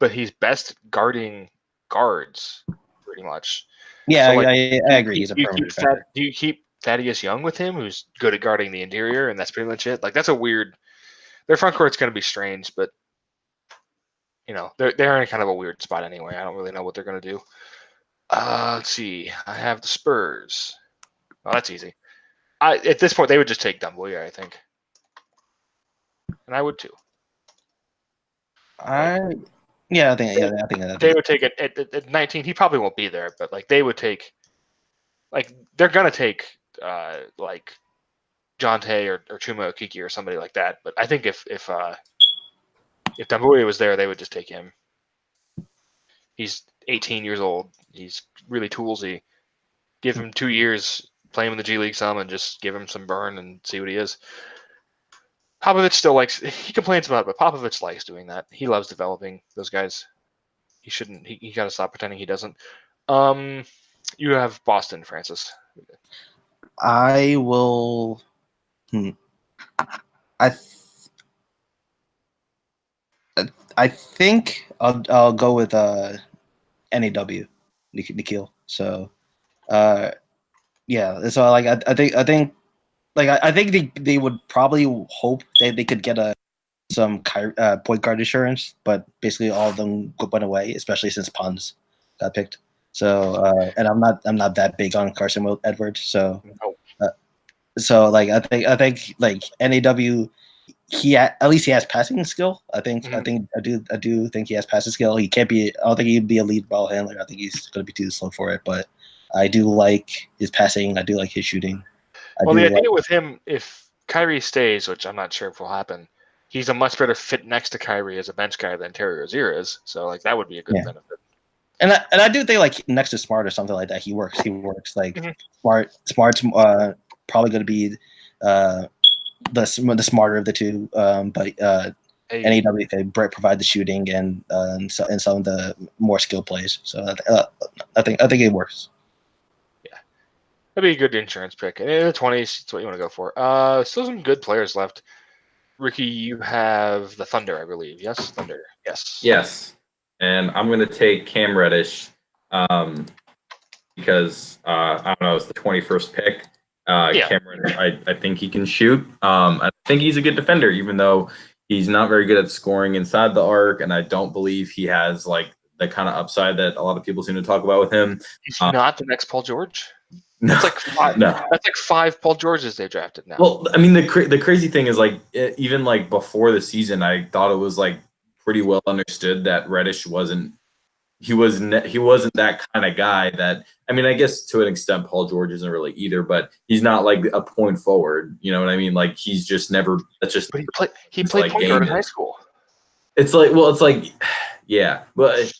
but he's best guarding guards pretty much. Yeah, so, I agree. He's a perimeter. Do you keep Thaddeus Young with him, who's good at guarding the interior, and that's pretty much it? That's a weird. Their front court's going to be strange, but they're in kind of a weird spot anyway. I don't really know what they're going to do. Let's see. I have the Spurs. Oh, that's easy. At this point, they would just take Doumbouya, I think, and I would too. I think they would take it at 19. He probably won't be there, but they would take, they're gonna take Jonte or Chuma Okeke or somebody like that. But I think if Doumbouya was there, they would just take him. He's 18 years old. He's really toolsy. Give him 2 years, play him in the G League some, and just give him some burn and see what he is. Popovich still he complains about it, but Popovich likes doing that. He loves developing those guys. He shouldn't. He got to stop pretending he doesn't. You have Boston, Francis. I will. I I think I'll go with NAW Nikhil. So yeah, so like I think like I think they would probably hope that they could get some point guard insurance, but basically all of them went away, especially since Pons got picked. So and I'm not that big on Carson Edwards, so like I think like NAW at least he has passing skill. I do think he has passing skill. He can't be. I don't think he'd be a lead ball handler. I think he's going to be too slow for it. But I do like his passing. I do like his shooting. Well, the idea with him, if Kyrie stays, which I'm not sure if will happen, he's a much better fit next to Kyrie as a bench guy than Terry Rozier is. So like that would be a good benefit. And I do think like next to Smart or something like that, he works. Like Smart's probably going to be the smarter of the two. But NAW can provide the shooting and some of the more skilled plays. So I think it works. Yeah, that'd be a good insurance pick. And in the 20s, that's what you want to go for. Still some good players left. Ricky, you have the Thunder, I believe. Yes, Thunder. Yes. Yes, and I'm going to take Cam Reddish because I don't know, it's the 21st pick. Cam Reddish, I think he can shoot. I think he's a good defender, even though he's not very good at scoring inside the arc, and I don't believe he has like the kind of upside that a lot of people seem to talk about with him. He's not the next Paul George. No, that's like five. No. That's like 5 Paul Georges they drafted now. Well, I mean, the crazy thing is like even like before the season, I thought it was like pretty well understood that Reddish wasn't that kind of guy. That, I mean, I guess to an extent Paul George isn't really either, but he's not like a point forward. You know what I mean? Like he's just never. That's just. But he played point guard in high school. It's like, yeah, but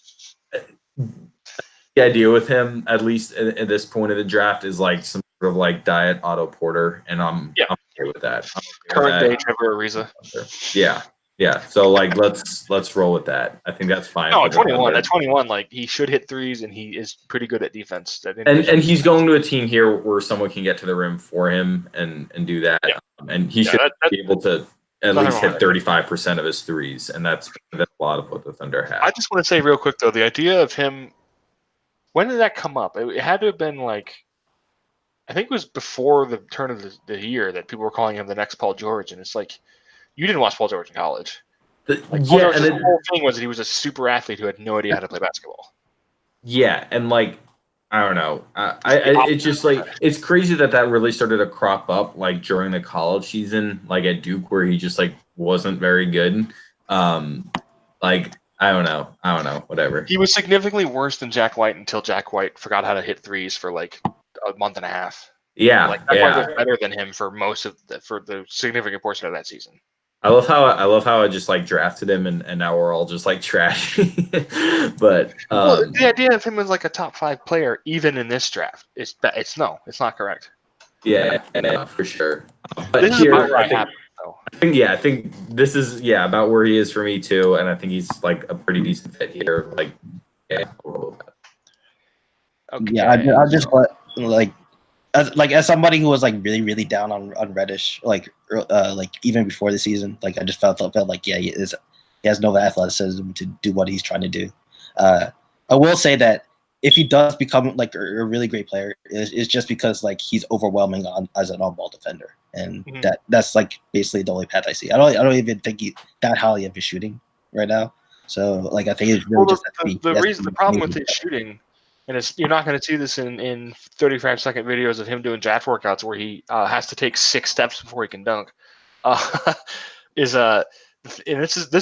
the idea with him, at least at this point of the draft, is like some sort of like diet Otto Porter, and I'm okay with that. Current day Trevor Ariza. Yeah. So like let's roll with that. I think that's fine. No, 21. At 21, like he should hit threes, and he is pretty good at defense. And he's going to a team here where someone can get to the rim for him and do that. Yeah. And he should be able to at least hit 35% of his threes, and that's a lot of what the Thunder have. I just want to say real quick though, the idea of him. When did that come up? It had to have been like, I think it was before the turn of the year that people were calling him the next Paul George, and it's like, you didn't watch Paul George in college. The whole thing was that he was a super athlete who had no idea how to play basketball. Yeah, and like, I don't know. It's just like, it's crazy that really started to crop up like during the college season, like at Duke, where he just like wasn't very good. Like, I don't know, whatever. He was significantly worse than Jack White until Jack White forgot how to hit threes for like a month and a half. Yeah, like Jack White was better than him for for the significant portion of that season. I love how I just like drafted him and now we're all just like trashy. But the idea of him as like a top 5 player, even in this draft, it's not correct. Yeah, for sure. But this here, is about where I have. I think this is about where he is for me too, and I think he's like a pretty decent fit here. Like, okay. Yeah, I just as somebody who was like really really down on Reddish, like even before the season, like I just felt like he has no athleticism to do what he's trying to do. I will say that if he does become like a really great player, it's just because like he's overwhelming as an on-ball defender, and that's like basically the only path I see. I don't even think that highly of his shooting right now. So like I think it's really the problem with his shooting, and you're not going to see this in 35-second videos of him doing draft workouts where he has to take 6 steps before he can dunk. And this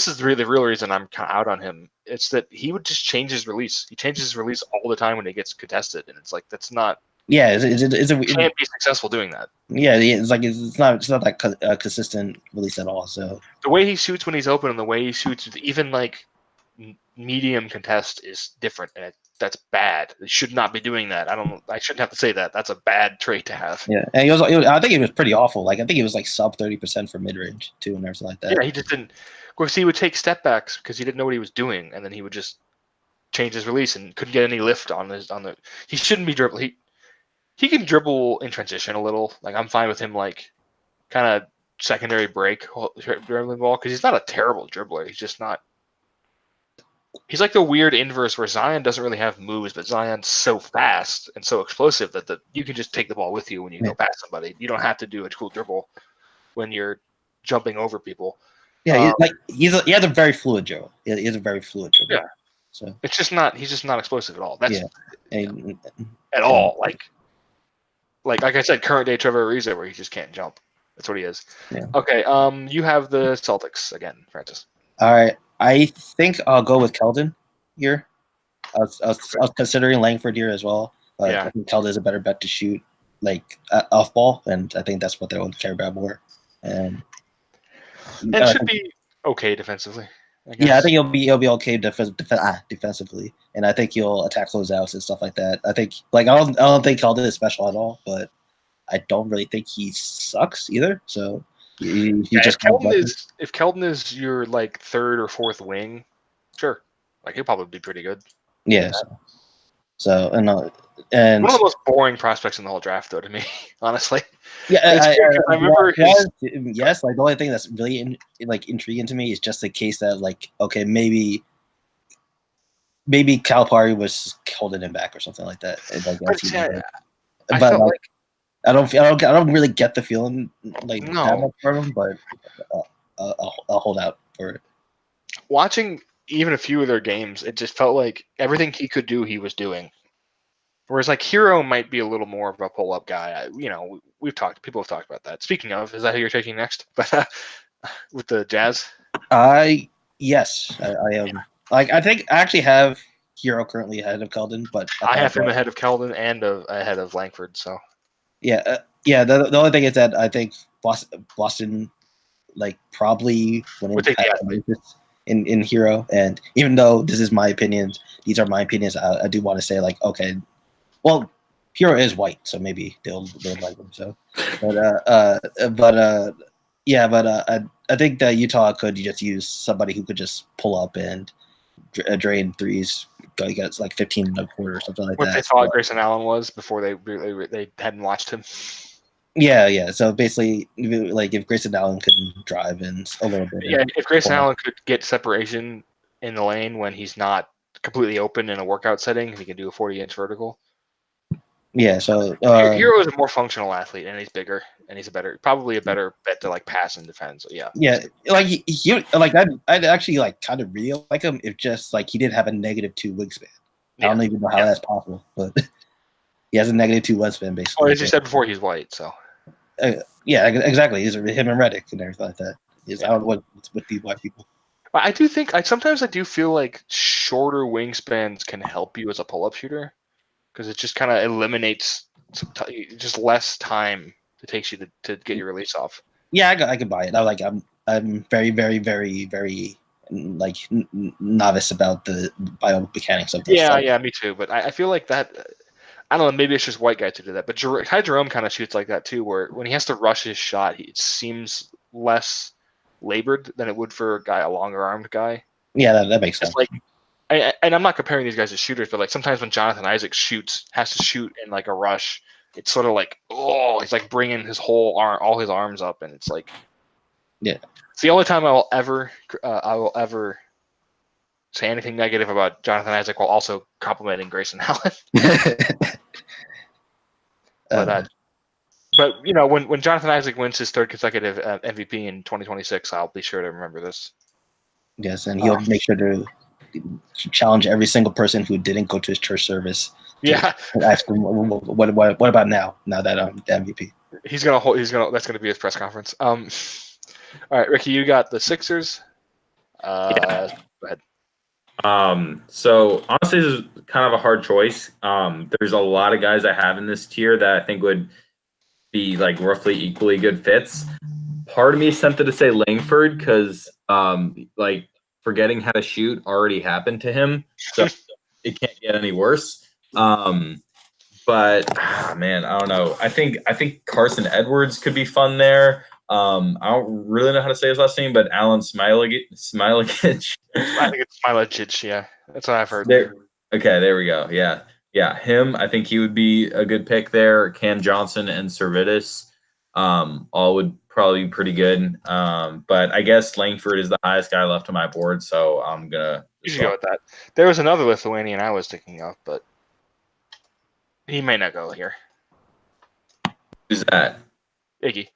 is really the real reason I'm kind of out on him. It's that he would just change his release. He changes his release all the time when he gets contested, and it's like that's not. Yeah, he can't be successful doing that. Yeah, it's not that consistent release at all. So the way he shoots when he's open and the way he shoots even like medium contest is different, and that's bad. They should not be doing that. I shouldn't have to say that. That's a bad trait to have. Yeah, and I think it was pretty awful. Like I think it was like sub 30% for mid range too, and everything like that. Yeah, he just didn't. Of course, he would take step backs because he didn't know what he was doing, and then he would just change his release and couldn't get any lift on the. He shouldn't be dribbling. He can dribble in transition a little. Like I'm fine with him like kind of secondary break dribbling ball because he's not a terrible dribbler. He's just not. He's like the weird inverse where Zion doesn't really have moves, but Zion's so fast and so explosive that you can just take the ball with you when you go past somebody. You don't have to do a cool dribble when you're jumping over people. Yeah, he has a very fluid dribble. He has a very fluid dribble. Yeah. So it's just not. He's just not explosive at all. That's at all. Like I said, current day Trevor Ariza, where he just can't jump. That's what he is. Yeah. Okay. You have the Celtics again, Francis. All right. I think I'll go with Keldon here. I was considering Langford here as well, but I think Keldon is a better bet to shoot off ball, and I think that's what they'll care about more. And should be okay defensively. I think he'll be okay defensively, and I think he'll attack closeouts and stuff like that. I think I don't think Keldon is special at all, but I don't really think he sucks either. So he just if Keldon is your third or fourth wing, sure, he'll probably be pretty good. Yeah. So and one of the most boring prospects in the whole draft, though, to me, honestly. Yeah, I remember yes. The only thing that's really intriguing to me is just the case that okay, maybe Calipari was holding him back or something like that. I don't really get the feeling that much from him, but I'll hold out for it. Watching even a few of their games, it just felt like everything he could do, he was doing. Whereas Hero might be a little more of a pull-up guy. People have talked about that. Speaking of, is that who you're taking next? But with the Jazz? Yes, I am. I think I actually have Hero currently ahead of Keldon, but I have him ahead of Keldon and ahead of Langford. So yeah. The only thing is that I think Boston probably wouldn't have in Hero, and even though this is my opinion, these are my opinions. I do want to say okay. Well, Hero is white, so maybe they'll like him. So, I think that Utah could just use somebody who could just pull up and drain threes. Get 15 in a quarter or something like that. What they thought Grayson Allen was before they hadn't watched him. Yeah. So basically, if Grayson Allen could drive in a little bit. Yeah, if Grayson Allen could get separation in the lane when he's not completely open in a workout setting, if he can do a 40-inch vertical. Yeah, so Hero is a more functional athlete, and he's bigger, and he's probably a better bet to pass and defend. So yeah, I'd actually kind of really like him if just he did have a -2 wingspan. I don't even know how that's possible, but he has a -2 wingspan basically. Or as you said before, he's white, so yeah, exactly. He's him and Redick and everything like that. I don't know what's with these white people. I do think sometimes I do feel like shorter wingspans can help you as a pull-up shooter. Because it just kind of eliminates just less time it takes you to get your release off. Yeah, I could buy it. I'm very, very, very, very novice about the biomechanics of this. Yeah, me too. But I feel like that. I don't know. Maybe it's just white guys who do that. But Ty Jerome kind of shoots like that too, where when he has to rush his shot, it seems less labored than it would for a longer-armed guy. Yeah, that makes sense. And I'm not comparing these guys as shooters, but sometimes when Jonathan Isaac has to shoot in a rush, it's sort of he's bringing his all his arms up, and it's yeah. It's the only time I will ever say anything negative about Jonathan Isaac while also complimenting Grayson Allen. But when Jonathan Isaac wins his third consecutive MVP in 2026, I'll be sure to remember this. Yes, and he'll make sure to challenge every single person who didn't go to his church service. Yeah. Ask him what about now? Now that I'm the MVP. That's gonna be his press conference. All right, Ricky, you got the Sixers. Go ahead. So honestly, this is kind of a hard choice. There's a lot of guys I have in this tier that I think would be roughly equally good fits. Part of me is tempted to say Langford because forgetting how to shoot already happened to him, so it can't get any worse. But man, I don't know. I think Carson Edwards could be fun there. I don't really know how to say his last name, but Alan Smilagic. I think it's Smilagic. Yeah, that's what I've heard. Okay, there we go. Yeah, him. I think he would be a good pick there. Cam Johnson and Servetus all would probably pretty good. But I guess Langford is the highest guy left on my board, so I'm gonna. You should go with that. There was another Lithuanian I was thinking of, but he may not go here. Who's that? Iggy.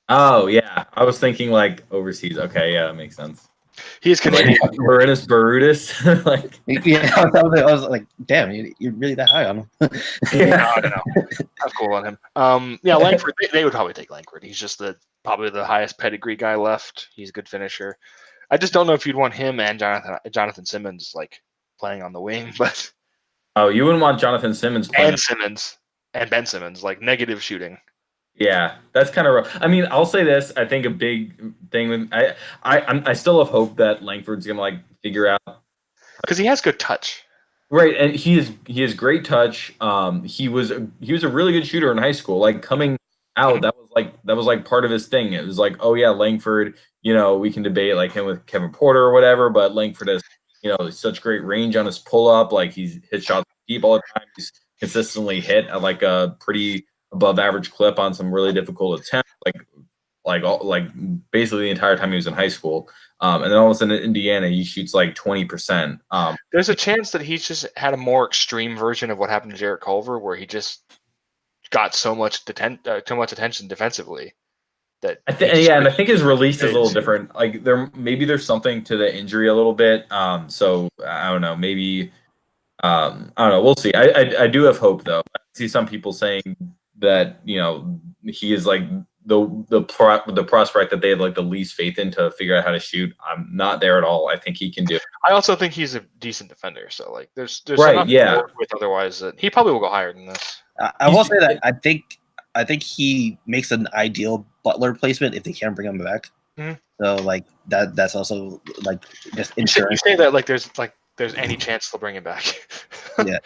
Oh yeah, I was thinking like overseas. Okay, yeah, that makes sense. He is Canadian. Barutis Barutis, like Yeah, I was like, damn, you're really that high on him. No, I don't know. That's cool on him. Yeah, Langford. They would probably take Langford. He's just probably the highest pedigree guy left. He's a good finisher. I just don't know if you'd want him and Jonathan Simmons like playing on the wing, but oh, you wouldn't want Jonathan Simmons playing. and Simmons and Ben Simmons like negative shooting. Yeah, that's kind of rough. I mean, I'll say this. I think a big thing with I still have hope that Langford's gonna like figure out Because he has good touch. right, and he has great touch. He was a really good shooter in high school. Like coming out, that was like part of his thing. It was like, oh yeah, Langford. You know, we can debate like him with Kevin Porter or whatever, but Langford has such great range on his pull up. Like he's hit shots deep all the time. He's consistently hit at like a pretty above average clip on some really difficult attempts, like basically the entire time he was in high school. And then all of a sudden in Indiana, he shoots like 20%. There's a chance that he's just had a more extreme version of what happened to Jarrett Culver, where he just got so much too much attention defensively. That and I think his release is a little different. Like there's something to the injury a little bit. So I don't know. Maybe I don't know. We'll see. I do have hope though. I see some people saying that he is like the prospect that they have like the least faith in to figure out how to shoot. I'm not there at all. I think he can do it. I also think he's a decent defender. So like there's right, enough to work with otherwise that he probably will go higher than this. I will say that I think he makes an ideal Butler placement if they can bring him back. Mhm. So like that's also like just You insurance. say that like there's any chance they'll bring him back. Yeah.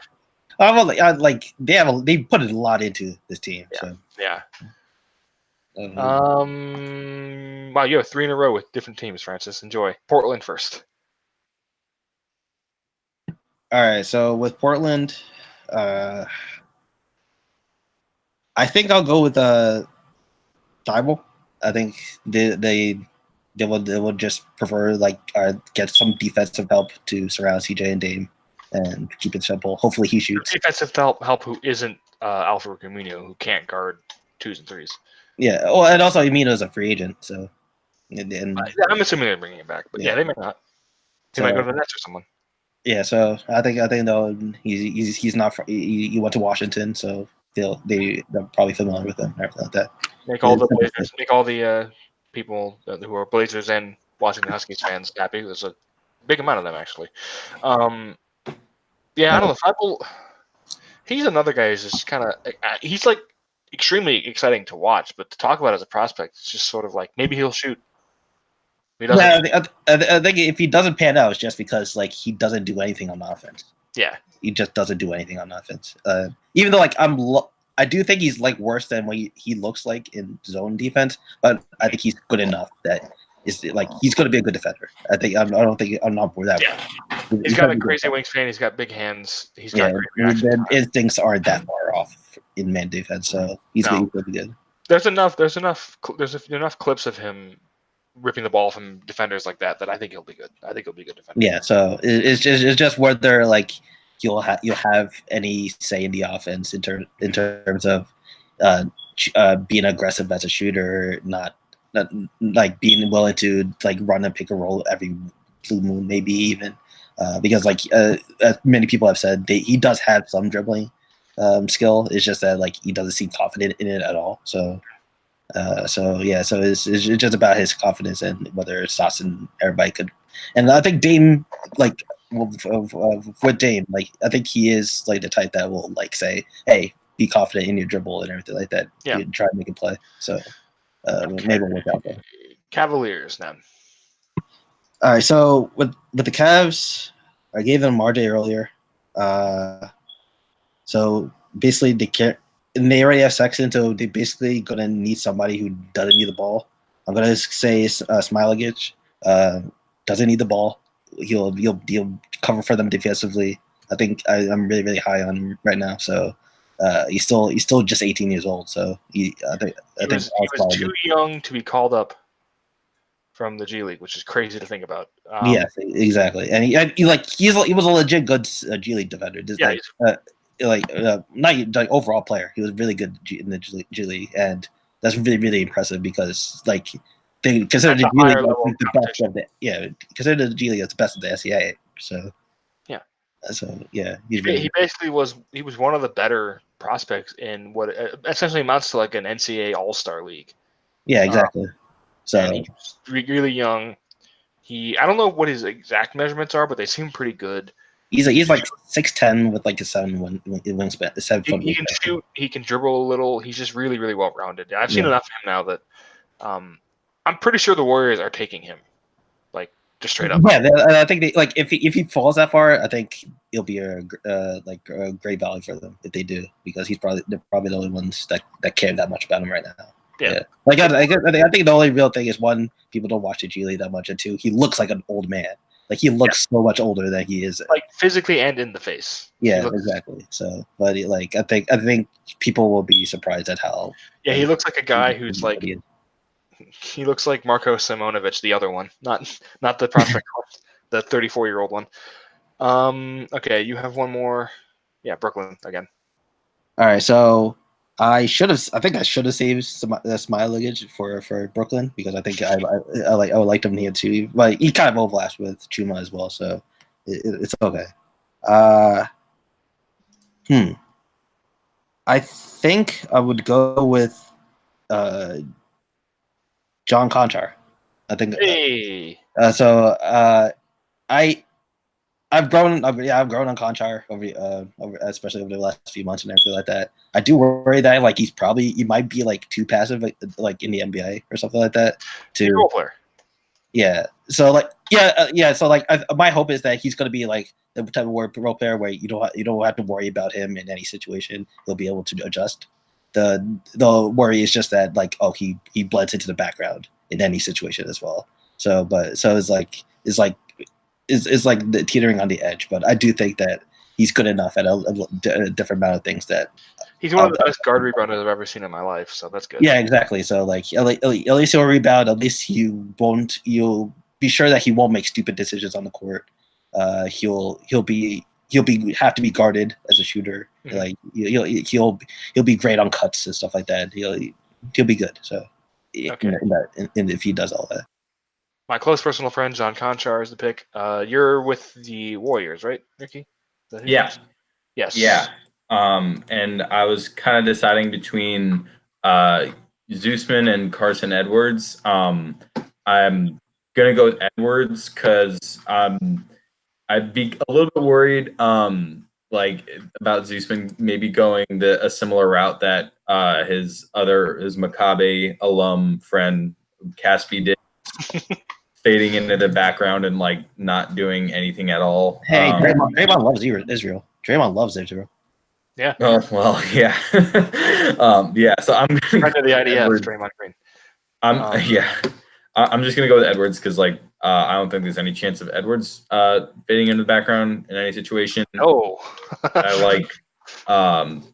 Well, like they put a lot into this team. Yeah. So Yeah. um, Wow, you have 3 in a row with different teams, Francis. Enjoy. Portland first. all right. So with Portland, I think I'll go with Thibault. I think they will just prefer like get some defensive help to surround CJ and Dame and keep it simple. Hopefully he shoots. Defensive help who isn't Alfred Camino, who can't guard 2s and 3s. Yeah. Well, and also Amino's a free agent, so and I'm assuming they're bringing him back, but yeah, they might not. He might go to the Nets or someone. Yeah. So I think though he's not he went to Washington, so they're probably familiar with him and everything like that. Make all the Blazers, make all the people who are Blazers and Washington Huskies fans happy. There's a big amount of them actually. Yeah, I don't know. Thibault, he's another guy who's just kind of he's like extremely exciting to watch, but to talk about as a prospect, it's just sort of like maybe he'll shoot. He doesn't. I think if he doesn't pan out, it's just because like he doesn't do anything on offense. Yeah, he just doesn't do anything on offense. Even though like I do think he's like worse than what he looks like in zone defense, but I think he's good enough that is like he's going to be a good defender. I don't think I'm not for that. Yeah, he's got a crazy wingspan. He's got big hands. He's got great reaction. reaction. Instincts aren't that far off in man defense, so he's going to be good. There's enough clips of him ripping the ball from defenders like that I think he'll be good. I think he'll be a good defender. Yeah, so it's just whether like you'll have any say in the offense in terms of being aggressive as a shooter, not like being willing to like run and pick a roll every blue moon, maybe even because like many people have said he does have some dribbling skill. It's just that like he doesn't seem confident in it at all. So it's just about his confidence and whether Sauce and everybody could. And I think Dame, like with Dame, like I think he is like the type that will like say, "Hey, be confident in your dribble and everything like that." Yeah, you try to make a play. So maybe we'll work out there. Cavaliers then. All right, so with the Cavs, I gave them RJ earlier. So basically, they can't. And they already have Sexton, so they're basically gonna need somebody who doesn't need the ball. I'm gonna say Smilagic doesn't need the ball. He'll cover for them defensively. I think I'm really really high on him right now. So he's still just 18 years old. So I think He was too young to be called up from the G League, which is crazy to think about. Yes, exactly, and he was a legit good G League defender. Just not overall player. He was really good in the G League, and that's really really impressive because like they consider the G League the best of the consider the G League as the best of the SCA. So he basically was one of the better prospects in what essentially amounts to like an NCAA All-Star League. Yeah, exactly. So he's really young. I don't know what his exact measurements are, but they seem pretty good. He's like 6'10" with like a 7'1" wingspan. 7 foot. He can shoot. He can dribble a little. He's just really really well rounded. I've seen enough of him now that I'm pretty sure the Warriors are taking him, like just straight up. Yeah, I think if he falls that far, I think it'll be a great value for them if they do, because they're probably the only ones that care that much about him right now. Yeah. Like I think the only real thing is, one, people don't watch the G League that much, and two, he looks like an old man. Like he looks so much older than he is, like physically and in the face. Yeah, exactly. So, but I think people will be surprised at how. Yeah, he looks like a guy who's like. He looks like Marko Simonovic, the other one, not the prospect, the 34-year-old one. Okay, you have one more. Yeah, Brooklyn again. All right, so I think I should have saved Smile luggage for Brooklyn, because I think I would like him here too, but he kind of overlaps with Chuma as well, so it's okay. I think I would go with John Konchar. I think. Hey. I've grown on Konchar over especially over the last few months and everything like that. I do worry that he might be like too passive like in the NBA or something like that. Role player. Yeah. So So my hope is that he's going to be like the type of role player where you don't have to worry about him in any situation. He'll be able to adjust. The worry is just that he blends into the background in any situation as well. So it's like the teetering on the edge, but I do think that he's good enough at a different amount of things that he's one of the best guard rebounders I've ever seen in my life. So that's good. Yeah, exactly. So at least he'll rebound. At least you'll be sure that he won't make stupid decisions on the court. He'll have to be guarded as a shooter. Mm-hmm. Like he'll be great on cuts and stuff like that. He'll be good. So if he does all that. My close personal friend John Konchar is the pick. You're with the Warriors, right, Ricky? Yeah. Yes. Yeah. And I was kind of deciding between Zeusman and Carson Edwards. I'm gonna go with Edwards because I'd be a little bit worried about Zeusman maybe going a similar route that his Maccabi alum friend Caspi did, fading into the background and not doing anything at all. Hey, Draymond loves Israel. Draymond loves Israel. Yeah. Oh well, yeah. Yeah. So I'm gonna the IDF, Draymond Green. I'm just gonna go with Edwards because I don't think there's any chance of Edwards fading into the background in any situation. Oh. I don't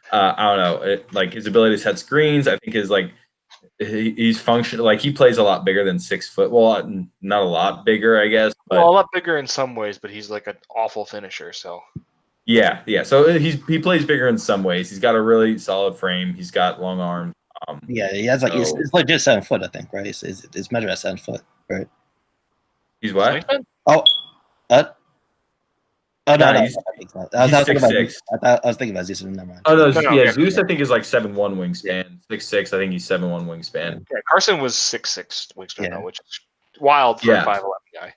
know. His ability to set screens, I think he's functional. He plays a lot bigger than 6 foot. Well, not a lot bigger, I guess. But, a lot bigger in some ways, but he's like an awful finisher. So. Yeah. So he plays bigger in some ways. He's got a really solid frame. He's got long arms. He has it's legit 7 foot, I think, right? It's measured at 7 foot, right? He's what? Oh, no. I was thinking about Zeus. Never mind. Oh no, Zeus I think is 7'1" wingspan. 6'6", I think he's 7'1" wingspan. Yeah, Carson was 6'6" wingspan though, which is wild for a 5'11" guy.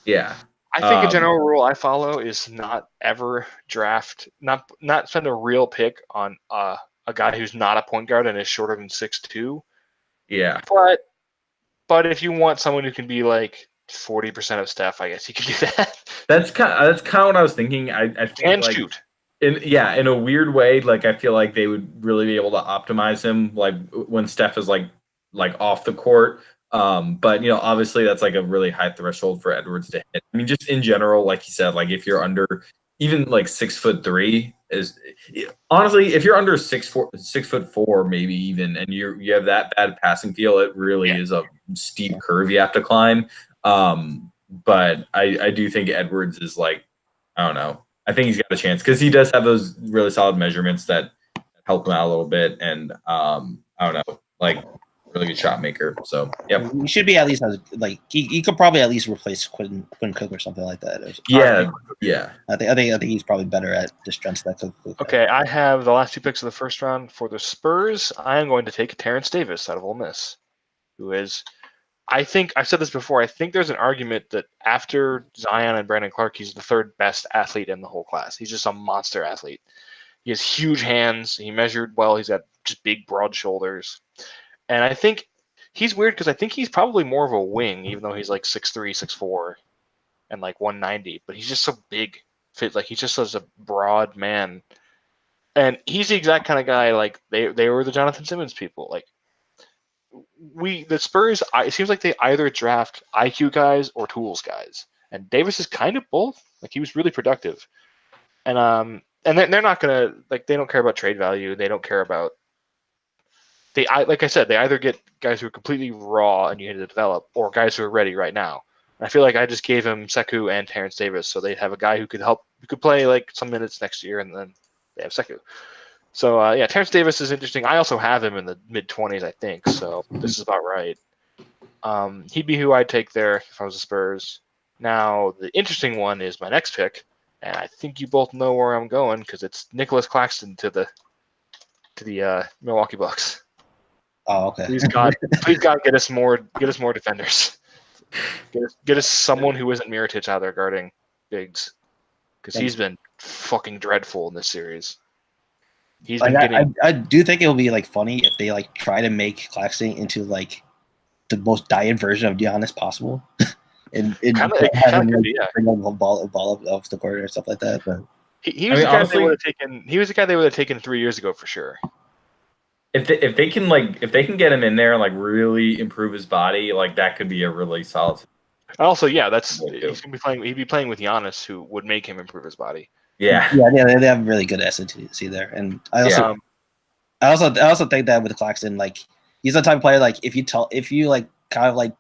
Yeah. I think a general rule I follow is not ever draft, not spend a real pick on a guy who's not a point guard and is shorter than 6'2". Yeah. But if you want someone who can be 40% of Steph, I guess you could do that. That's kind of what I was thinking. I think and shoot. In a weird way, I feel like they would really be able to optimize him when Steph is off the court. But obviously that's a really high threshold for Edwards to hit. I mean, just in general, like you said, if you're under even like 6'3" is honestly, if you're under 6'4", maybe even, and you have that bad passing feel, it really is a steep curve you have to climb. But I do think Edwards is like, I don't know. I think he's got a chance because he does have those really solid measurements that help him out a little bit, and I don't know, like really good shot maker. So yep. He should be at least like he could probably at least replace Quinn Cook or something like that. Yeah. I think he's probably better at the strength that Cook. Okay, I have the last 2 picks of the first round for the Spurs. I am going to take Terrence Davis out of Ole Miss, who is, I think I've said this before. I think there's an argument that after Zion and Brandon Clark, he's the 3rd best athlete in the whole class. He's just a monster athlete. He has huge hands. He measured well. He's got just big, broad shoulders. And I think he's weird because I think he's probably more of a wing, even though he's like 6'3", 6'4", and like 190. But he's just so big. Like he's just such a broad man. And he's the exact kind of guy like they were the Jonathan Simmons people. Like the Spurs, it seems like they either draft IQ guys or tools guys. And Davis is kind of both. Like he was really productive. And they're not gonna like they don't care about trade value. They don't care about like I said, they either get guys who are completely raw and you need to develop, or guys who are ready right now. And I feel like I just gave him Sekou and Terrence Davis, so they'd have a guy who could play like some minutes next year, and then they have Sekou. So Terrence Davis is interesting. I also have him in the mid-20s, I think. So this is about right. He'd be who I'd take there if I was the Spurs. Now the interesting one is my next pick, and I think you both know where I'm going because it's Nicholas Claxton to the Milwaukee Bucks. Oh, okay. Please God, get us more defenders. Get us someone who isn't Mirotic out there guarding bigs, because he's been fucking dreadful in this series. He's been getting. I do think it'll be like funny if they like try to make Claxton into like the most diet version of Giannis possible, and having bring a ball off the court or stuff like that. But he was the guy they would have taken. He was the guy they would have taken 3 years ago for sure. If they can get him in there and like really improve his body, like that could be a really solid. Also, he's gonna be playing. He'd be playing with Giannis, who would make him improve his body. Yeah, they have really good S&C there, and I also think that with Claxton, like he's the type of player like if you like kind of like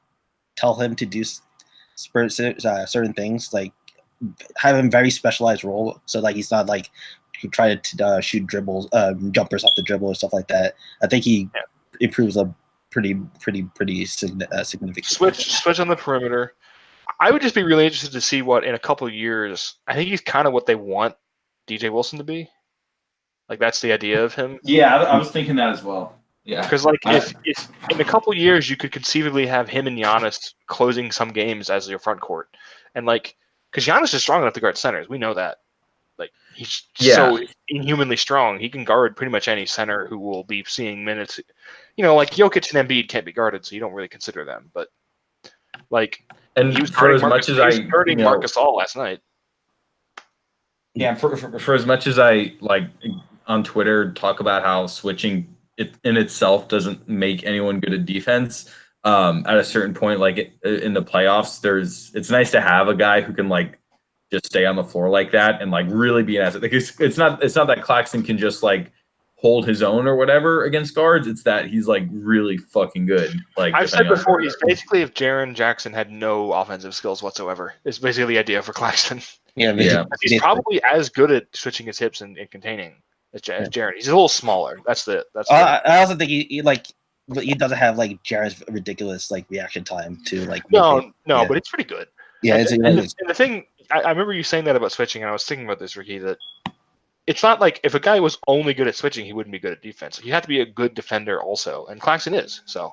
tell him to do certain things, like have him very specialized role, so like he's not like try to shoot dribbles, jumpers off the dribble or stuff like that. I think he improves a pretty significant. Switch on the perimeter. I would just be really interested to see what in a couple of years. I think he's kind of what they want DJ Wilson to be. Like that's the idea of him. Yeah, I was thinking that as well. Yeah, because like if in a couple of years you could conceivably have him and Giannis closing some games as your front court, and like because Giannis is strong enough to guard centers, we know that. Like he's so inhumanly strong, he can guard pretty much any center who will be seeing minutes. You know, like Jokic and Embiid can't be guarded, so you don't really consider them. But like, and he was for as much as I guarding Marc Gasol last night. Yeah, for as much as I like on Twitter talk about how switching it in itself doesn't make anyone good at defense. At a certain point, like in the playoffs, it's nice to have a guy who can like just stay on the floor like that and like really be an asset. Like it's not that Claxton can just like hold his own or whatever against guards. It's that he's like really fucking good. Like I've said before, he's basically if Jaren Jackson had no offensive skills whatsoever. It's basically the idea for Claxton. Yeah. He's probably as good at switching his hips and containing as Jaren. He's a little smaller. I also think he doesn't have like Jaren's ridiculous like reaction time to like. No, but it's pretty good. Yeah, and the thing. I remember you saying that about switching, and I was thinking about this, Ricky, that it's not like if a guy was only good at switching, he wouldn't be good at defense. You have to be a good defender also, and Claxton is. So,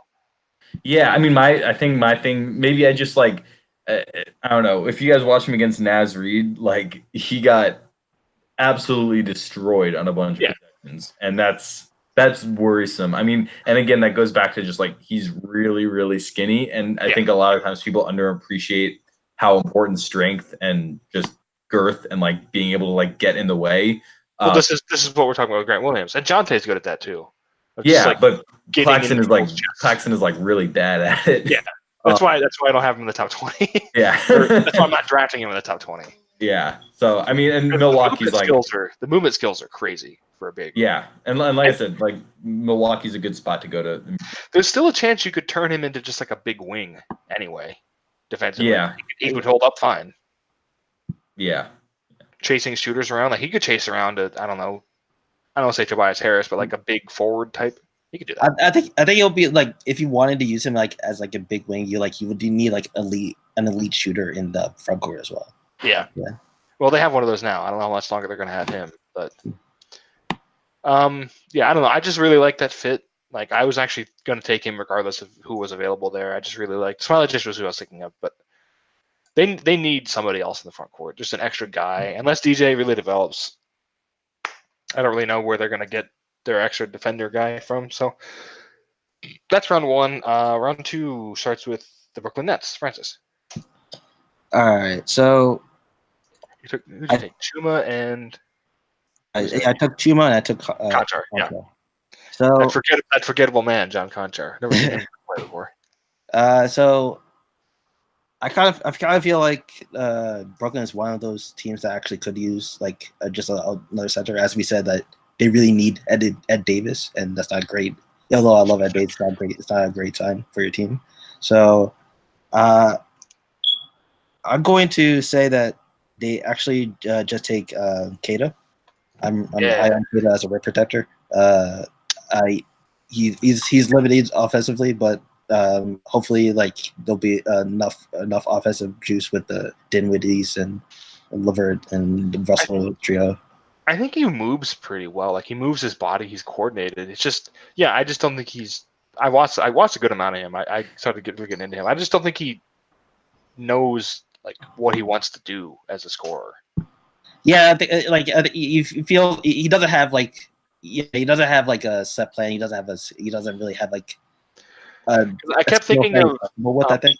yeah, I mean, I think my thing, maybe I just like, I don't know, if you guys watch him against Naz Reid, like he got absolutely destroyed on a bunch of possessions, and that's worrisome. I mean, and again, that goes back to just like he's really, really skinny, and I think a lot of times people underappreciate how important strength and just girth and like being able to like get in the way. Well, this is what we're talking about with Grant Williams, and Jonte's good at that too. But Claxton is like really bad at it. Yeah, that's why I don't have him in the top 20. Yeah, that's why I'm not drafting him in the top 20. Yeah. So I mean, and The Milwaukee's the movement skills are crazy for a big. yeah, and like I said, like Milwaukee's a good spot to go to. There's still a chance you could turn him into just like a big wing anyway, defensively. Yeah. He would hold up fine. Yeah. Chasing shooters around, like he could chase around I don't know, I don't want to say Tobias Harris, but like a big forward type. He could do that. I think it'll be like if you wanted to use him like as like a big wing, you would need like an elite shooter in the front court as well. Yeah. Yeah. Well, they have one of those now. I don't know how much longer they're going to have him, but yeah, I don't know. I just really like that fit. Like I was actually going to take him regardless of who was available there. I just really liked Smiley-Dish was who I was thinking of, but they need somebody else in the front court, just an extra guy. Unless DJ really develops, I don't really know where they're going to get their extra defender guy from. So that's round one. Round two starts with the Brooklyn Nets. Francis, All right, so who did you take? Chuma and I took Chuma and I took Conchar. Yeah, so that forgettable man, John Conchar. Never seen him play before. So I kind of feel like Brooklyn is one of those teams that actually could use like just another center. As we said, that they really need Ed Davis, and that's not great. Although I love Ed Davis, it's not great. It's not a great sign for your team. So I'm going to say that they actually just take Keita. I am Keita as a rim protector. He's limited offensively, but hopefully like there'll be enough offensive juice with the Dinwiddie's and Levert and the Russell trio. I think he moves pretty well. Like he moves his body, he's coordinated. It's just I just don't think he's. I watched a good amount of him. I started getting into him. I just don't think he knows like what he wants to do as a scorer. Yeah, I think you feel he doesn't have like he doesn't have like a set plan. He doesn't really have like. I kept thinking of what I think.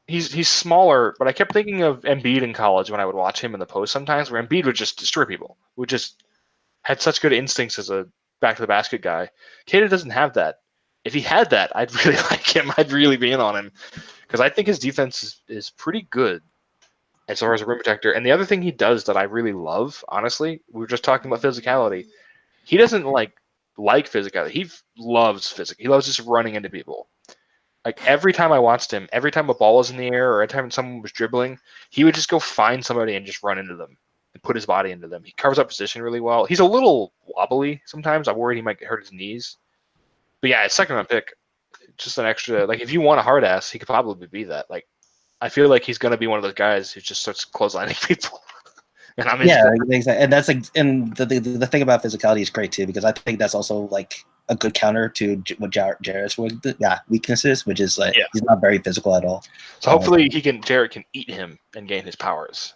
He's smaller, but I kept thinking of Embiid in college when I would watch him in the post sometimes, where Embiid would just destroy people. Would just had such good instincts as a back to the basket guy. Keita doesn't have that. If he had that, I'd really like him. I'd really be in on him because I think his defense is pretty good as far as a rim protector. And the other thing he does that I really love, honestly, we were just talking about physicality. He doesn't like physicality. He loves physics. He loves just running into people. Like every time I watched him, every time a ball was in the air or every time someone was dribbling, he would just go find somebody and just run into them and put his body into them. He covers up position really well. He's a little wobbly sometimes. I'm worried he might hurt his knees. But yeah, it's second round pick. Just an extra. Like if you want a hard ass, he could probably be that. Like I feel like he's gonna be one of those guys who just starts clotheslining people. And I'm exactly. And that's like, and the thing about physicality is great too because I think that's also like a good counter to what Jarrett's weaknesses, which is like he's not very physical at all. So hopefully Jarrett can eat him and gain his powers.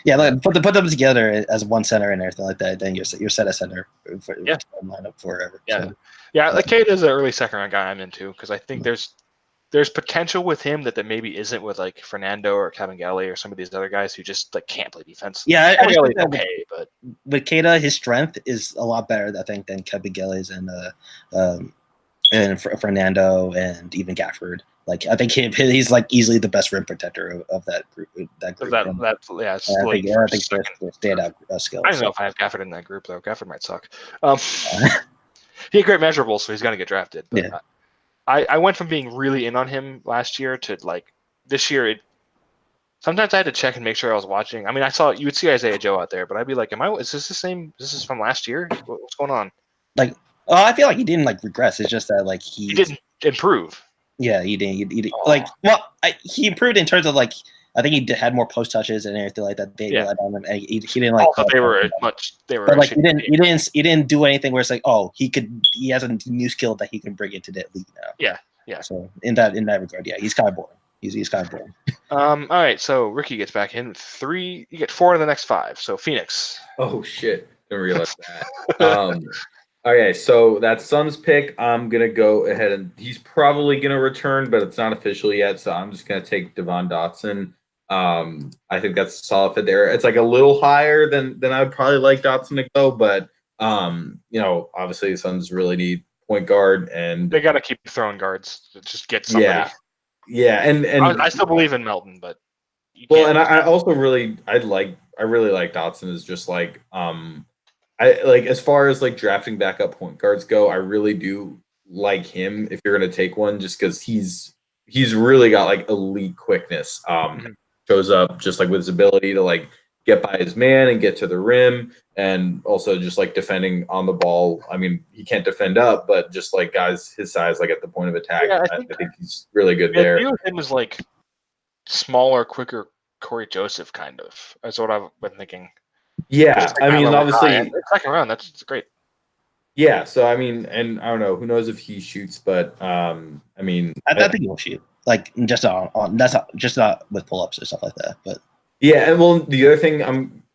Like put them together as one center and everything like that. Then you're set at center for lineup forever. Yeah, so. Like Kate is an early second round guy I'm into because I think there's potential with him that maybe isn't with like Fernando or Kabengele or some of these other guys who just like can't play defense. Yeah, Kabengele's okay, but with Keita, his strength is a lot better, I think, than Kabengele's and Fernando and even Gafford. Like I think he's like easily the best rim protector of that group. I think that's standout skill. I don't know if I have Gafford in that group though. Gafford might suck. He had great measurables, so he's gonna get drafted. But I went from being really in on him last year to like this year. Sometimes I had to check and make sure I was watching. I mean, you would see Isaiah Joe out there, but I'd be like, is this the same? This is from last year? What's going on? Like, I feel like he didn't like regress. It's just that like he didn't improve. Yeah, he didn't. He improved in terms of like I think he had more post touches and everything like that. They relied on him, and he didn't like. They were much. They were. But like he didn't do anything where it's like, oh, he has a new skill that he can bring into the league now. Yeah. So in that regard, he's kind of boring. He's kind of boring. All right, so Ricky gets back in 3. You get 4 of the next 5. So Phoenix. Oh shit! Didn't realize that. Okay, so that Suns pick, I'm gonna go ahead and he's probably gonna return, but it's not official yet. So I'm just gonna take Devon Dotson. I think that's a solid fit there. It's like a little higher than I would probably like Dotson to go, but obviously the Suns really need point guard and they gotta keep throwing guards to just get somebody. Yeah, and I still believe in Melton, but Well, can't- and I also really like Dotson is just like I like as far as like drafting backup point guards go, I really do like him if you're gonna take one, just because he's really got like elite quickness. Mhm. Shows up just like with his ability to like get by his man and get to the rim, and also just like defending on the ball. I mean, he can't defend up, but just like guys his size, like at the point of attack, Yeah, I think he's really good the there. idea with him is like smaller, quicker Corey Joseph kind of. That's what I've been thinking. Yeah, Just like I that mean, level obviously, high. And the second round, that's great. yeah. So I mean, and I don't know, who knows if he shoots, but I mean, I think he'll shoot. Like just on that's not just not with pull ups or stuff like that. But yeah, and well, the other thing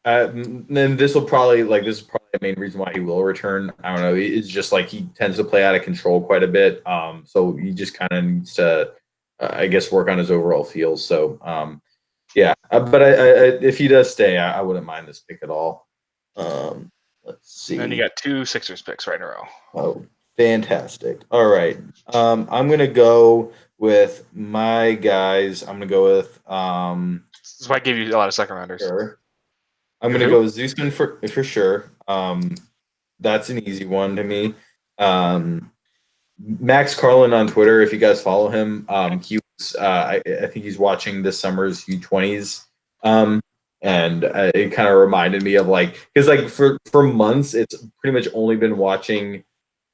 then this is probably the main reason why he will return. I don't know. It's just like he tends to play out of control quite a bit. So he just kind of needs to, I guess, work on his overall feel. So, yeah. But if he does stay, I wouldn't mind this pick at all. Let's see. And then you got 2 Sixers picks right in a row. Oh, fantastic. All right. I'm going to go with my guys. I'm going to go with This might give you a lot of second rounders. sure. I'm going to go with Zeusman for sure. That's an easy one to me. Max Carlin on Twitter, if you guys follow him, he was I think he's watching this summer's U20s. And it kind of reminded me of like, because like for months it's pretty much only been watching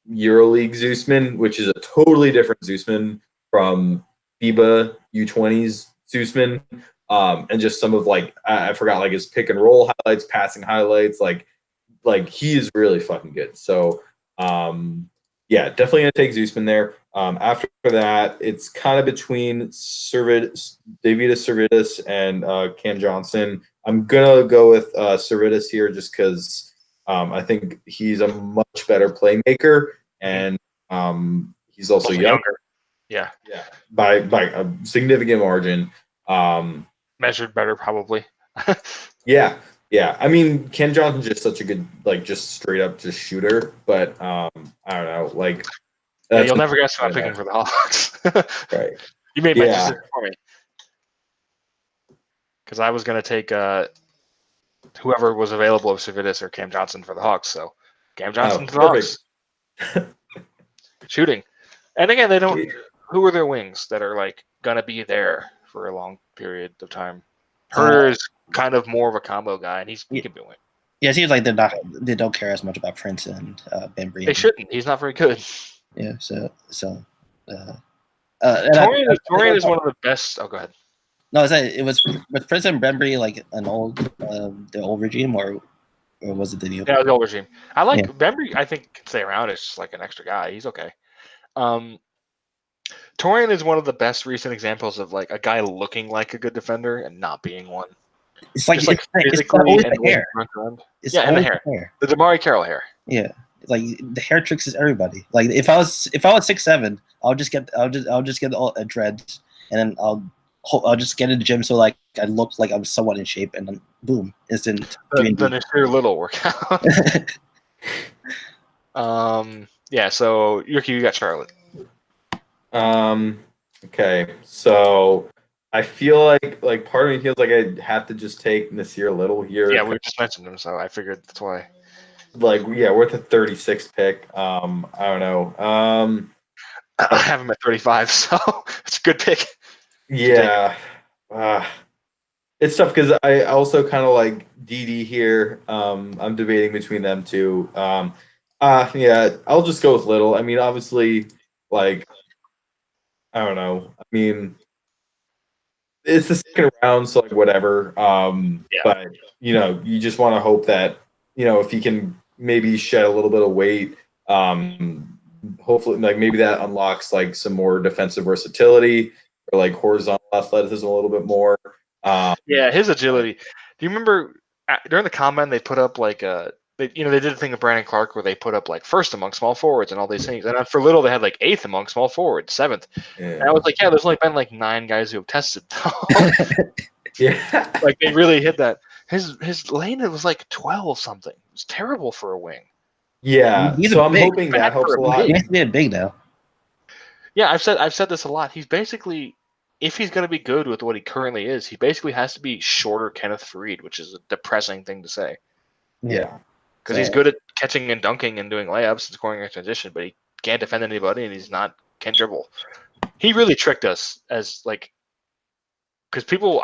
EuroLeague Zeusman, which is a totally different Zeusman from FIBA U20s Zeusman. And just some of like I forgot like his pick and roll highlights, passing highlights, like he is really fucking good. So yeah, definitely gonna take Zeusman there. After that, it's kind of between Davidas Servidis and Cam Johnson. I'm gonna go with Servidis here just because I think he's a much better playmaker, and he's also younger. Yeah. Yeah, by a significant margin. Measured better, probably. Yeah. I mean, Cam Johnson's just such a good, like, just straight up just shooter. But I don't know, like, Yeah, you'll never guess what I'm picking for the Hawks. right. You made my Yeah. decision for me. Because I was going to take whoever was available of Servidis or Cam Johnson for the Hawks. So Cam Johnson for the Hawks. Shooting. And again, they don't. Who are their wings that are like gonna be there for a long period of time? Herter is kind of more of a combo guy, and he can be a wing. yeah, it seems like they don't care as much about Prince and Bembry. They shouldn't. He's not very good. Yeah, so Torian is one of the best. Oh, go ahead. No, it was with Prince and Bembry like the old regime or was it the new? Yeah, the old regime. I like Yeah. Bembry. I think can stay around. It's just like an extra guy. He's okay. Torian is one of the best recent examples of like a guy looking like a good defender and not being one. It's like Just it's physically always and the hair. It's and the hair. The Damari Carroll hair. Yeah, like the hair tricks is everybody. Like if I was 6'7", I'll just get a dread, and then I'll just get in the gym so like I look like I'm somewhat in shape, and then boom, instant. The Nasir Little workout. Yeah. So Yuki, you got Charlotte. Okay, so I feel like part of me feels like I have to just take Nasir Little here. Yeah, we just mentioned him, so I figured that's why. Like, yeah, worth a 36 pick. I don't know. I have him at 35, so it's a good pick. Yeah. It's tough because I also kind of like DD here. I'm debating between them two. Yeah, I'll just go with Little. I mean, obviously, like, I don't know. I mean, it's the second round, so like whatever. Yeah. But you just want to hope that if he can maybe shed a little bit of weight, hopefully, like maybe that unlocks like some more defensive versatility or like horizontal athleticism a little bit more. Yeah, his agility. Do you remember during the combine they put up like they did a thing with Brandon Clark where they put up like first among small forwards and all these things, and then for Little they had like eighth among small forwards, seventh. Yeah. And I was like, yeah, there's only been like 9 guys who have tested. Yeah, Like they really hit that. His lane it was like 12 something. It was terrible for a wing. yeah. He's So I'm big. hoping that helps a lot. He has to be big now. Yeah, I've said this a lot. He's basically if he's going to be good with what he currently is, he basically has to be shorter Kenneth Faried, which is a depressing thing to say. Yeah. Because he's good at catching and dunking and doing layups and scoring in transition, but he can't defend anybody and can't dribble. He really tricked us as like, because people,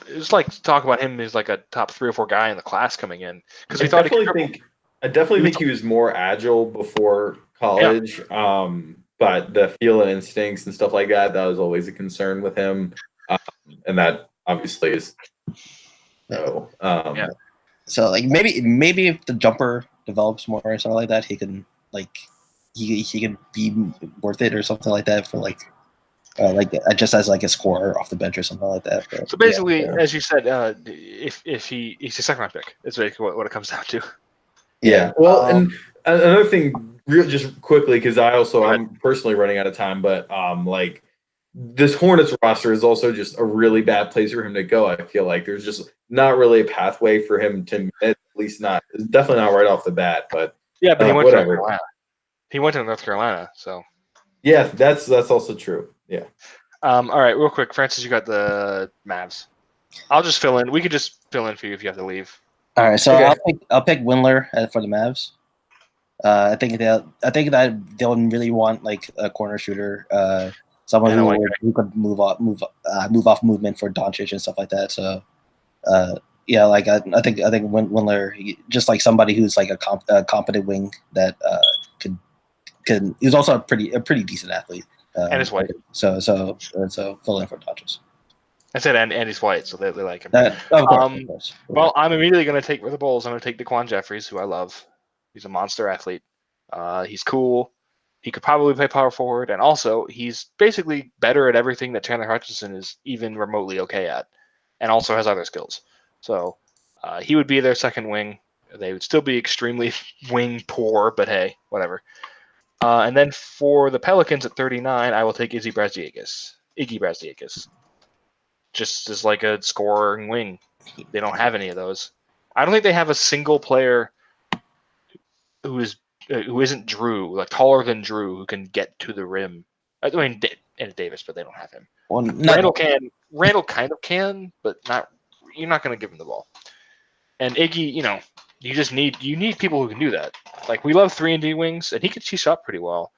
it's like talk about him as like a top 3 or 4 guy in the class coming in because we thought he could dribble. I definitely think he was more agile before college. But the feel and instincts and stuff like that was always a concern with him. And that obviously is so. So like maybe if the jumper develops more or something like that, he can like he can be worth it or something like that for like just as like a scorer off the bench or something like that. But, so basically, as you said, if he's a second round pick, that's basically what it comes down to. Yeah. Well, and another thing, just quickly, because I'm personally running out of time, but like this Hornets roster is also just a really bad place for him to go. I feel like there's just not really a pathway for him to at least not. Definitely not right off the bat, but yeah. But he went to North Carolina. He went to North Carolina, so yeah, that's also true. Yeah. All right, real quick, Francis, you got the Mavs. I'll just fill in. We could just fill in for you if you have to leave. All right, so I'll pick Windler for the Mavs. I think that they'll really want like a corner shooter, someone who could move off movement for Doncic and stuff like that. So, yeah, like I think Windler, just like somebody who's like a competent wing that can. He's also a pretty decent athlete. And he's white. So fill in for Doncic. I said and he's white, so they like him. Of course. Well, I'm immediately going to take for the Bulls. I'm going to take Daquan Jeffries, who I love. He's a monster athlete. He's cool. He could probably play power forward, and also he's basically better at everything that Chandler Hutchinson is even remotely okay at, and also has other skills. So he would be their second wing. They would still be extremely wing poor, but hey, whatever. And then for the Pelicans at 39, I will take Iggy Brazdeikis. Just as like a scoring wing. They don't have any of those. I don't think they have a single player who isn't Drew, like taller than Drew, who can get to the rim. I mean, and Davis, but they don't have him. Well, Randall can. Randall kind of can, but not. You're not going to give him the ball. And Iggy, you need people who can do that. Like we love 3-and-D wings, and he can shot pretty well.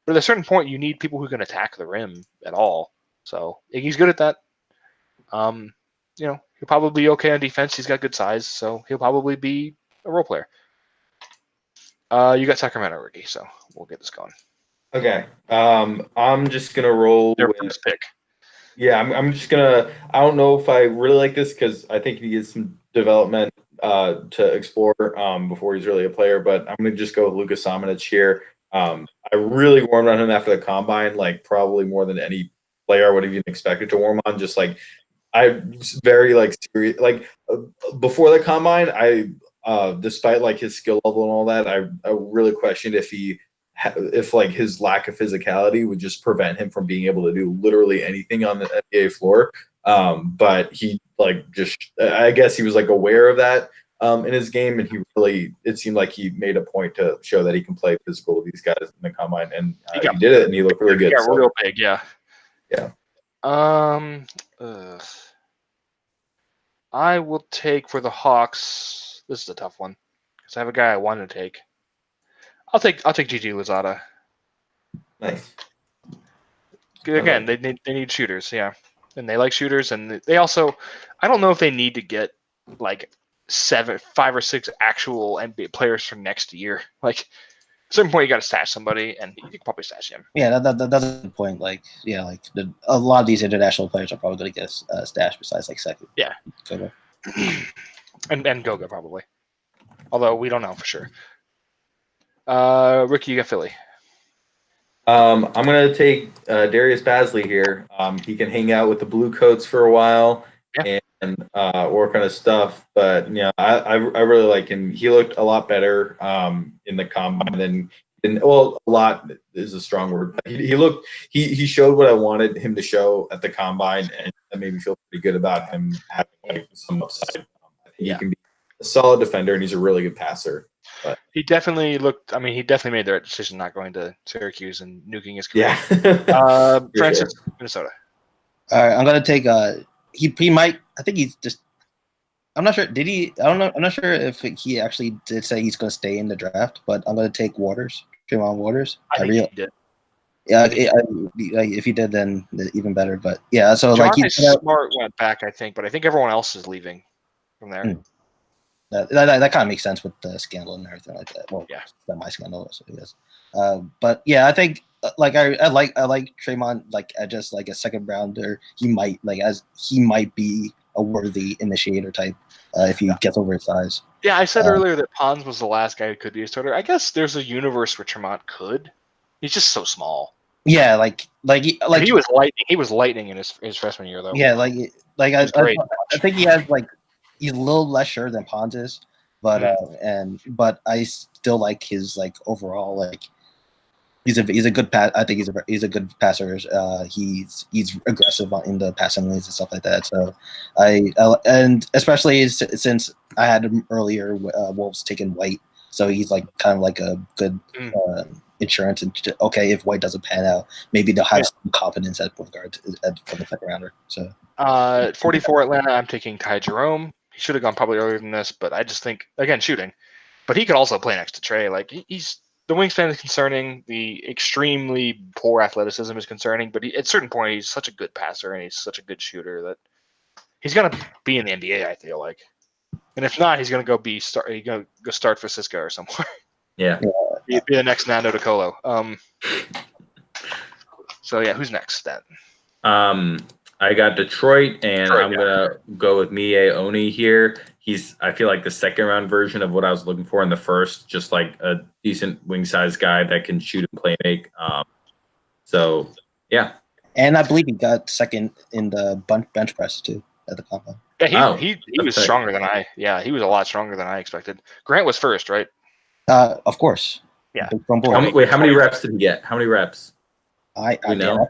But at a certain point, you need people who can attack the rim at all. So Iggy's good at that. He'll probably be okay on defense. He's got good size, so he'll probably be a role player. You got Sacramento, Ricky, so we'll get this going. Okay. I'm just gonna roll their first pick. Yeah, I'm just gonna. I don't know if I really like this because I think he needs some development to explore before he's really a player. But I'm gonna just go with Lucas Samanic here. I really warmed on him after the combine, like probably more than any player I would have even expected to warm on. Just like I was very like serious. Like before the combine, despite like his skill level and all that, I really questioned if like his lack of physicality would just prevent him from being able to do literally anything on the NBA floor. But he I guess he was like aware of that in his game, and it seemed like he made a point to show that he can play physical with these guys in the combine, and he did it, and he looked really good. Yeah, real big, yeah. Yeah. I will take for the Hawks. This is a tough one because I have a guy I want to take. I'll take Gigi Lozada. Nice. Again, they need shooters, yeah, and they like shooters, and they also. I don't know if they need to get like 5 or 6 actual NBA players for next year. Like, at a certain point, you got to stash somebody, and you can probably stash him. Yeah, that's a good point. Like, yeah, like a lot of these international players are probably going to get a stash besides like second. Yeah. Goga. and Goga probably, although we don't know for sure. Ricky, you got Philly. I'm gonna take Darius Bazley here. He can hang out with the Blue Coats for a while and work on his stuff. But I really like him. He looked a lot better in the combine a lot is a strong word. But he showed what I wanted him to show at the combine, and that made me feel pretty good about him having some upside. I think he can be a solid defender, and he's a really good passer. But he definitely made the right decision not going to Syracuse and nuking his career. Yeah. Francis, Minnesota. All right, I'm gonna take. He might. I think he's just. I'm not sure. Did he? I don't know. I'm not sure if he actually did say he's gonna stay in the draft, but I'm gonna take Waters, Trayvon Waters. I think he did. Yeah, if he did, then even better. But yeah, so like John Smart went back, I think, but I think everyone else is leaving from there. that kind of makes sense with the scandal and everything like that. Well, yeah, my scandal, so yes. But yeah, I think like I like Trayvon like just like a second rounder. He might be a worthy initiator type if he gets over his size. Yeah, I said earlier that Pons was the last guy who could be a starter. I guess there's a universe where Tremont could. He's just so small. Yeah, like he was lightning. He was lightning in his freshman year, though. Yeah, I think he has he's a little less sure than Pons is, but but I still like his overall he's a good pass. I think he's a good passer. He's aggressive in the passing lanes and stuff like that. So and especially since I had him earlier, Wolves taking White, so he's kind of like a good insurance. And okay, if White doesn't pan out, maybe they'll have some confidence at point guard for the second rounder. So 44 Atlanta, I'm taking Ty Jerome. He should have gone probably earlier than this, but I just think again shooting, but he could also play next to Trey. He's the wingspan is concerning. The extremely poor athleticism is concerning, but at a certain point, he's such a good passer and he's such a good shooter that he's gonna be in the NBA. I feel like, and if not, he's gonna go start for Cisco or somewhere. Yeah, be the next Nando DeColo. So yeah, who's next then? I got Detroit, and I'm gonna go with Mie Oni here. I feel like the second round version of what I was looking for in the first, just like a decent wing size guy that can shoot and play make. So yeah. And I believe he got second in the bench press too at the combine. Yeah, he was stronger than he was a lot stronger than I expected. Grant was first, right? Of course. Yeah. From board. How many reps did he get? How many reps? I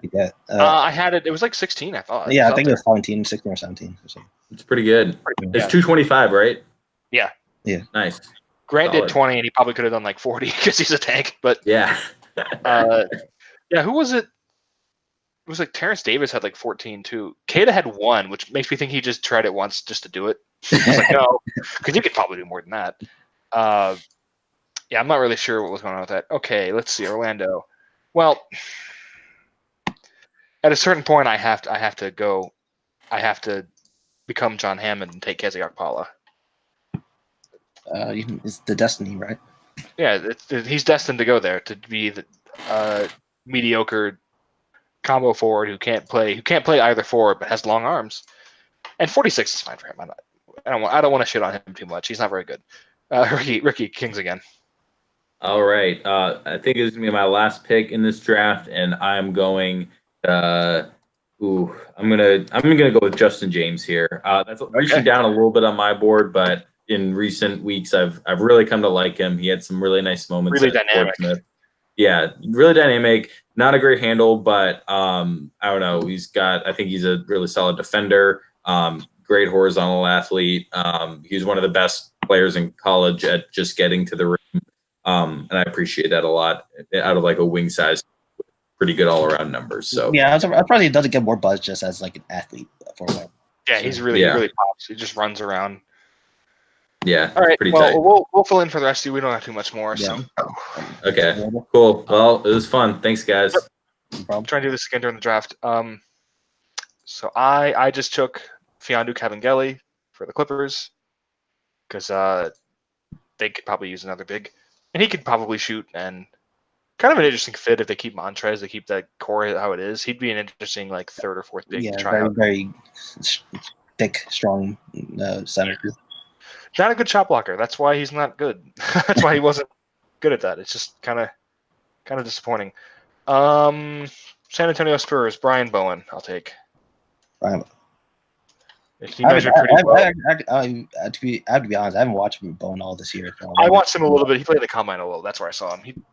forget. I had it. It was like 16, I thought. Yeah, I think it was 17, 16 or 17. Or something. It's pretty good. It's 225, right? Yeah. Yeah. Nice. Grant did 20, and he probably could have done like 40 because he's a tank. But yeah. Yeah. Who was it? It was like Terrence Davis had like 14 too. Keita had 1, which makes me think he just tried it once just to do it. I was like, no, because you could probably do more than that. Yeah, I'm not really sure what was going on with that. Okay, let's see, Orlando. Well, at a certain point, I have to become John Hammond and take Kezzy Okpala. It's the destiny, right? Yeah, he's destined to go there to be the mediocre combo forward who can't play either forward but has long arms. And 46 is fine for him. I don't want to shit on him too much. He's not very good. Ricky Kings again. All right. I think it's gonna be my last pick in this draft, and I'm going. I'm gonna go with Justin James here. That's reaching down a little bit on my board, but in recent weeks, I've really come to like him. He had some really nice moments. Really dynamic. Yeah, really dynamic. Not a great handle, but I don't know. I think he's a really solid defender. Great horizontal athlete. He's one of the best players in college at just getting to the rim. And I appreciate that a lot out of like a wing size, pretty good all around numbers. So yeah, I probably doesn't get more buzz just as like an athlete for one. Yeah, he's really pops. He just runs around. Yeah. All right. Pretty Well, tight. we'll fill in for the rest of you. We don't have too much more. Yeah. So Okay. Cool. Well, it was fun. Thanks, guys. I'm trying to do this again during the draft. So I just took Fiondu Kabengele for the Clippers because they could probably use another big, and he could probably shoot. And kind of an interesting fit if they keep Montrez, they keep that core how it is. He'd be an interesting like third or fourth big to try out. Very thick, strong center. Not a good shot blocker. That's why he's not good. That's why he wasn't good at that. It's just kind of disappointing. San Antonio Spurs, Brian Bowen. I'll take. Brian. He measured pretty well. I have to be honest. I haven't watched Bowen all this year. I watched him a little bit. He played the combine a little. That's where I saw him.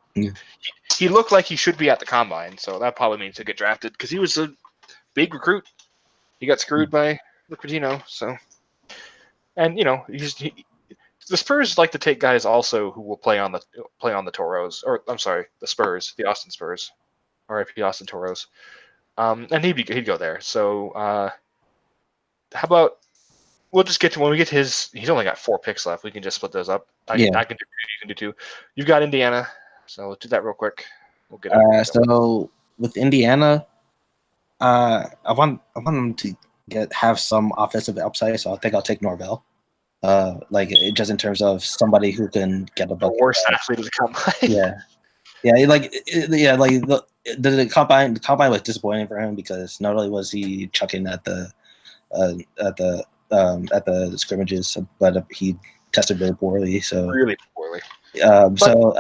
He looked like he should be at the combine, so that probably means he'll get drafted because he was a big recruit. He got screwed by Rick Pitino, so. And the Spurs like to take guys also who will play on the Toros, or I'm sorry, the Spurs, the Austin Spurs, RIP Austin Toros. And he'd go there. So how about we'll just get to when we get to his. He's only got 4 picks left. We can just split those up. I can do 2. You can do 2. You've got Indiana, so let's do that real quick. We'll get it. So with Indiana, I want them to have some offensive upside. So I think I'll take Norvell. Just in terms of somebody who can get a the worst athlete of the combine. The combine was disappointing for him because not only was he chucking at the scrimmages, but he tested very poorly. So really poorly. I'm still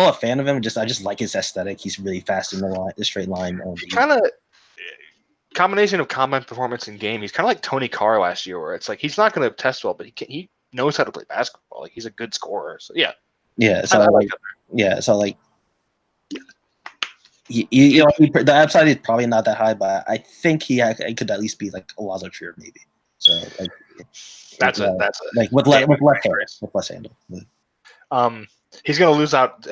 a fan of him. I just like his aesthetic. He's really fast in the straight line. Kind of combination of combine performance and game. He's kind of like Tony Carr last year, where it's like he's not going to test well, but he knows how to play basketball. Like he's a good scorer. So yeah. The upside is probably not that high, but I think he could at least be like a Lazo Trier maybe. So that's with less handle. He's going to lose out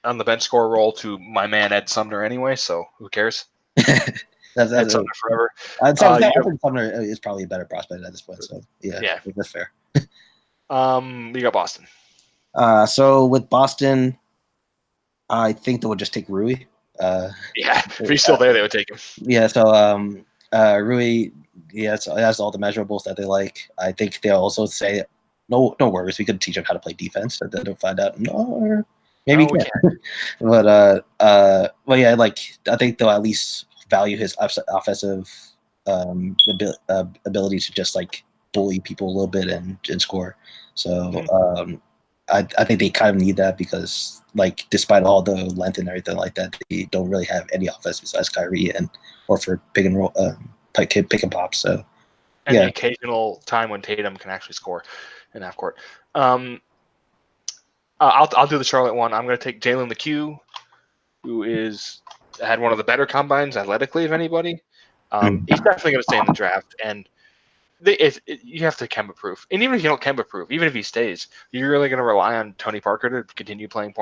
on the bench score role to my man Ed Sumner anyway. So who cares? That's Sumner forever. I think Sumner is probably a better prospect at this point. So yeah, that's fair. You got Boston. So with Boston, I think they would just take Rui. If he's still there, they would take him. Yeah. So Rui, has all the measurables that they like. I think they'll also say, no worries, we could teach him how to play defense, and then they'll find out. No, maybe we can. But I think they'll at least value his offensive ability to just like bully people a little bit and score. So I think they kind of need that because like despite all the length and everything like that, they don't really have any offense besides Kyrie or for pick and roll, pick and pop. So the occasional time when Tatum can actually score in half court. I'll do the Charlotte one. I'm going to take Jalen McHugh, who had one of the better combines athletically of anybody. He's definitely going to stay in the draft, and you have to Kemba proof. And even if you don't Kemba proof, even if he stays, you're really going to rely on Tony Parker to continue playing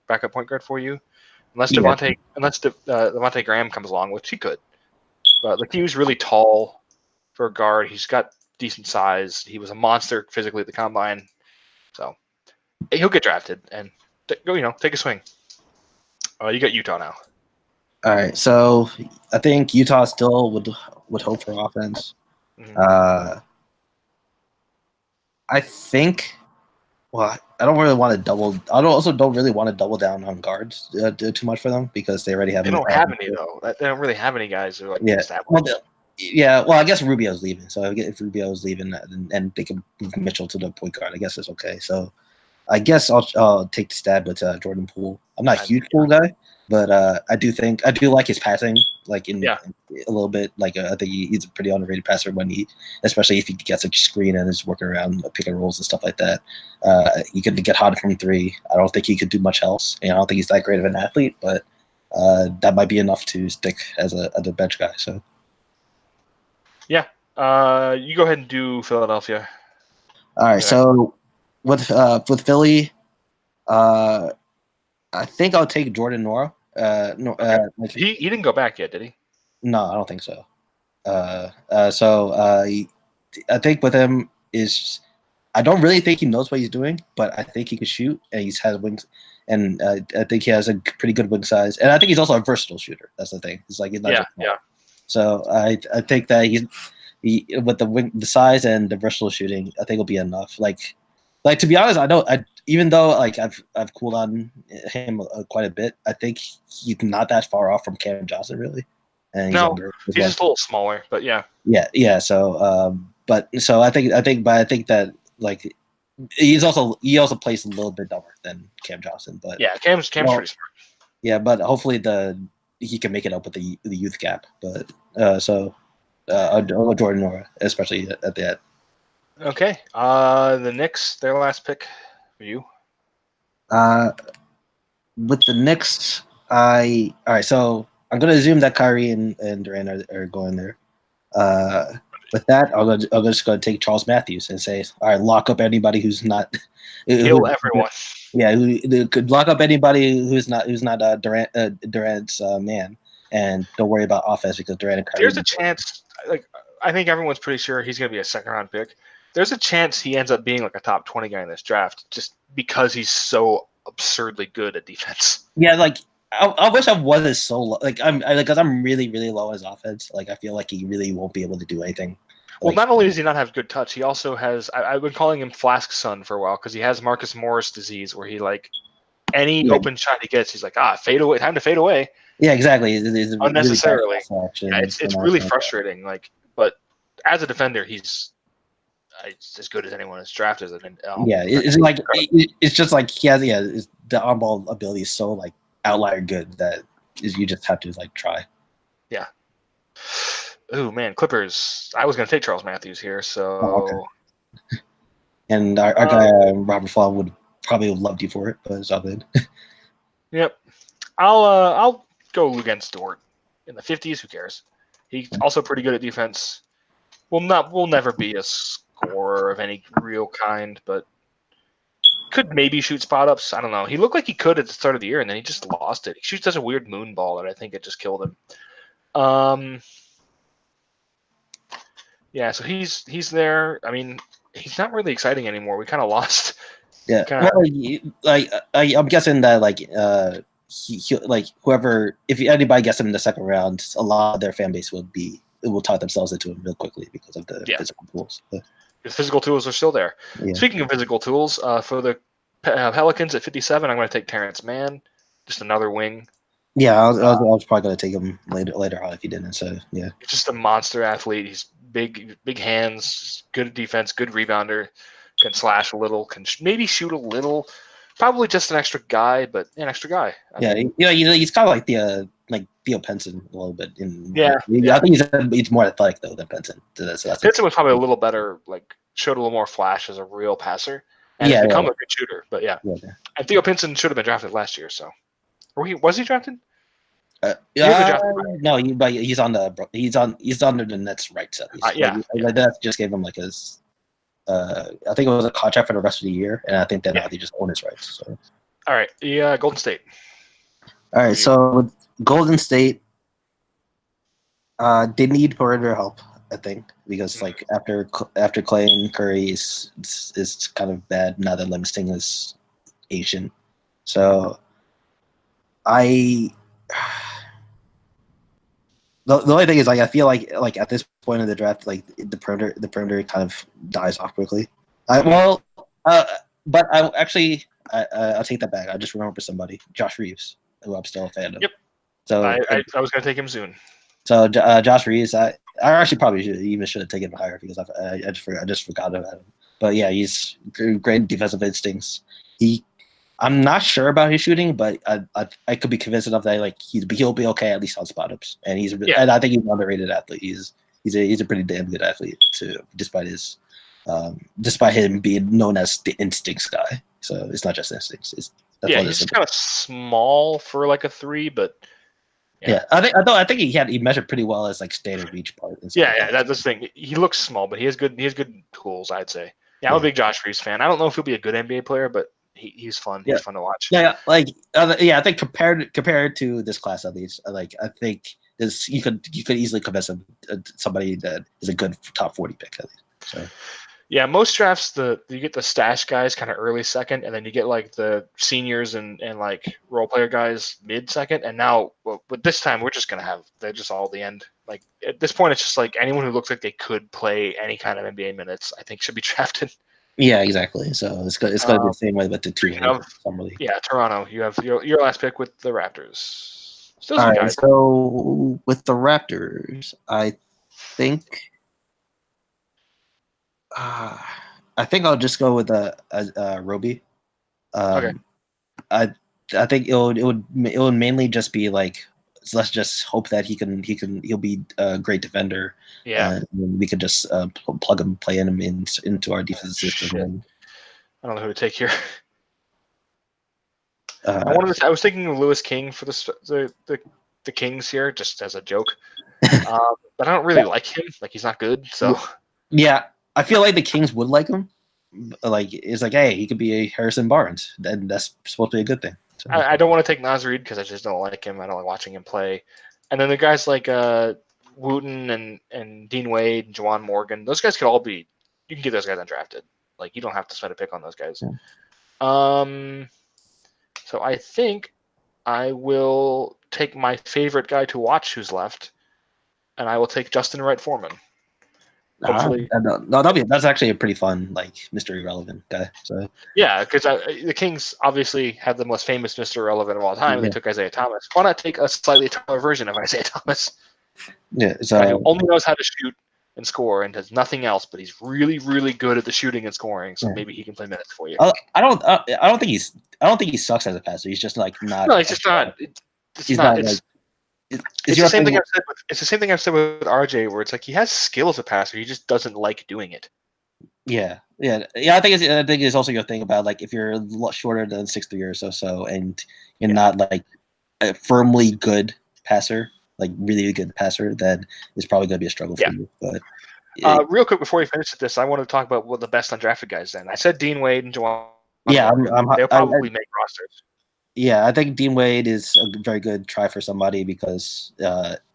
backup point guard for you, unless Devontae Graham comes along, which he could. But McHugh's really tall for a guard. He's got decent size. He was a monster physically at the combine, so he'll get drafted and take a swing. You got Utah now. All right, so I think Utah still would hope for offense. Mm-hmm. I think. Well, I don't really want to double. I don't really want to double down on guards too much for them because they already have. They don't have any though. They don't really have any guys who are established. Well, I guess Rubio's leaving. So if Rubio's leaving and they can move Mitchell to the point guard, I guess it's okay. So I guess I'll take the stab with Jordan Poole. I'm not a huge Poole guy, but I do like his passing, like a little bit. Like I think he's a pretty underrated passer especially if he gets a screen and is working around pick and rolls and stuff like that. He could get hot from 3. I don't think he could do much else. I don't think he's that great of an athlete, but that might be enough to stick as a bench guy. So. Yeah, you go ahead and do Philadelphia. All right, so with Philly, I think I'll take Jordan Nwora. He didn't go back yet, did he? No, I don't think so. I think with him I don't really think he knows what he's doing, but I think he can shoot and he has wings, and I think he has a pretty good wing size, and I think he's also a versatile shooter. That's the thing. It's like he's not So I think that he with the size and the versatile shooting, I think will be enough. Like to be honest, even though like I've cooled on him quite a bit, I think he's not that far off from Cam Johnson really. And he's just a little smaller, but yeah. So I think that like he also plays a little bit dumber than Cam Johnson, but Cam's pretty smart. Yeah, but hopefully he can make it up with the youth gap. But Jordan Nwora, especially at the end. Okay. The Knicks, their last pick for you. With the Knicks, all right. So I'm gonna assume that Kyrie and Durant are going there. With that, I'll just go take Charles Matthews and say, all right, lock up anybody who's not. Kill everyone. Yeah, who could lock up anybody who's not Durant's man. and don't worry about offense because Durant and Kyrie. There's a chance. Like I think everyone's pretty sure he's going to be a second-round pick. There's a chance he ends up being like a top 20 guy in this draft just because he's so absurdly good at defense. Yeah, like I wish I wasn't so low. Like because I'm really really low on his offense. Like I feel like he really won't be able to do anything. Well, Like, not only does he not have good touch, he also has. I've been calling him Flask Son for a while because he has Marcus Morris disease, where he like any open shot he gets, he's like, fade away, time to fade away. yeah, exactly. It's Unnecessarily. Really Yeah, it's really frustrating. Like, but as a defender, he's as good as anyone is drafted. Yeah, it's like it's just like he has the on ball ability is so like outlier good that you just have to like try. Yeah. Oh man, Clippers. I was gonna take Charles Matthews here, so. Oh, okay. And our guy Robert Fall would probably have loved you for it, but it's all good. Yep. I'll go against Dort in the 50s. Who cares? He's also pretty good at defense. Will never be a scorer of any real kind, but could maybe shoot spot ups. I don't know. He looked like he could at the start of the year, and then he just lost it. He shoots such a weird moon ball that I think it just killed him. Yeah, so he's there. I mean, he's not really exciting anymore. We kind of lost. Yeah, I'm guessing that like he like whoever, if anybody gets him in the second round, a lot of their fan base will talk themselves into him real quickly because of the physical tools. The physical tools are still there. Yeah. Speaking of physical tools, for the Pelicans at 57, I'm going to take Terrence Mann, just another wing. Yeah, I was probably going to take him later on if he didn't. So yeah, He's just a monster athlete. He's big hands, good at defense, good rebounder, can slash a little, can maybe shoot a little. Probably just an extra guy, but an extra guy. He's kind of like the Theo Pinson a little bit. I think he's more athletic though than Pinson. So Pinson was probably a little better, like showed a little more flash as a real passer, and has become a good shooter. But and Theo Pinson should have been drafted last year. So, was he drafted? No, he's under the Nets rights at least. That just gave him like his. I think it was a contract for the rest of the year, and I think that now they just own his rights. So. All right, Golden State. All right, so with Golden State, they need perimeter help, I think, because like after Clay and Curry is kind of bad now that Livingston is Asian, so The only thing is, like, I feel like at this point in the draft, like the perimeter kind of dies off quickly. But I'll take that back. I just remember somebody, Josh Reeves, who I'm still a fan of. Yep. So I was going to take him soon. So Josh Reeves, I actually probably should have taken him higher because I just forgot about him. But yeah, he's great defensive instincts. I'm not sure about his shooting, but I could be convinced enough that like he'll be okay at least on spot ups, and and I think he's an underrated athlete. He's a pretty damn good athlete too, despite him being known as the instincts guy. So it's not just instincts. He's kind of small for like a 3, but I think he measured pretty well as like standard reach part. That's the thing. He looks small, but he has good tools, I'd say. Yeah, I'm a big Josh Reeves fan. I don't know if he'll be a good NBA player, but he's fun. He's fun to watch. I think compared to this class at least, like I think you could easily convince somebody that is a good top 40 pick at least. So. Yeah, most drafts you get the stash guys kind of early second, and then you get like the seniors and like role player guys mid second. And now, but this time we're just gonna they're just all the end. Like at this point, it's just like anyone who looks like they could play any kind of NBA minutes, I think should be drafted. Yeah, exactly. So it's going to be the same way with the 2. Yeah, Toronto. You have your last pick with the Raptors. All right, so with the Raptors, I think I'll just go with Roby. Okay. I think it would mainly just be like, let's just hope that he'll be a great defender. Yeah, we could just play him into our defensive system. I don't know who to take here. I was thinking of Lewis King for the Kings here, just as a joke. But I don't really like him. Like he's not good. So yeah, I feel like the Kings would like him. Like it's like, hey, he could be a Harrison Barnes. Then that's supposed to be a good thing. So. I don't want to take Naz Reid because I just don't like him. I don't like watching him play. And then the guys like Wooten and Dean Wade and Juwan Morgan, those guys could all be. You can get those guys undrafted. Like you don't have to spend a pick on those guys. Yeah. So I think I will take my favorite guy to watch who's left, and I will take Justin Wright Foreman. Hopefully, no, that's actually a pretty fun, like, Mr. Irrelevant guy. So yeah, because the Kings obviously have the most famous Mr. Irrelevant of all time. Yeah. They took Isaiah Thomas. Why not take a slightly taller version of Isaiah Thomas? yeah, Guy who so only knows how to shoot and score and does nothing else, but he's really, really good at the shooting and scoring. So Yeah. maybe he can play minutes for you. I don't think he sucks as a passer. He's just like not. No, he's just not. It's He's not. not It's, like. it's the same thing I've said. It's the same thing I've said with RJ, where it's like he has skill as a passer, he just doesn't like doing it. Yeah. I think it's also your thing about, like, if you're a lot shorter than 6'3" or so, and you're not like a firmly good passer, like really good passer, then it's probably going to be a struggle for you. But real quick before we finish this, I want to talk about what the best undrafted guys. Then I said Dean Wade and Juwan. Yeah, they'll probably make rosters. Yeah, I think Dean Wade is a very good try for somebody because,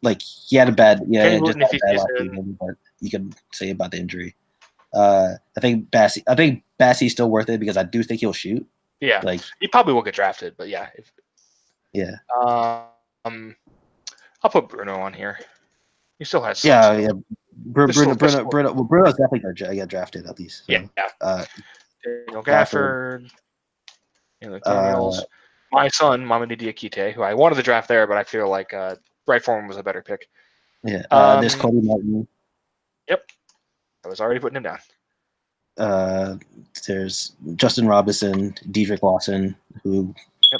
like, he had a bad, just had a bad last season, but you can say about the injury. I think Bassey's still worth it because I do think he'll shoot. Yeah, like he probably will get drafted, but yeah. I'll put Bruno on here. He still has. Bruno's definitely going to get drafted at least. So. Yeah. Daniel Gafford. Daniels. My son, Mamadi Diakite, who I wanted to draft there, but I feel like Wright Foreman was a better pick. Yeah. There's Cody Martin. Yep. I was already putting him down. There's Justin Robinson, Dedrick Lawson, who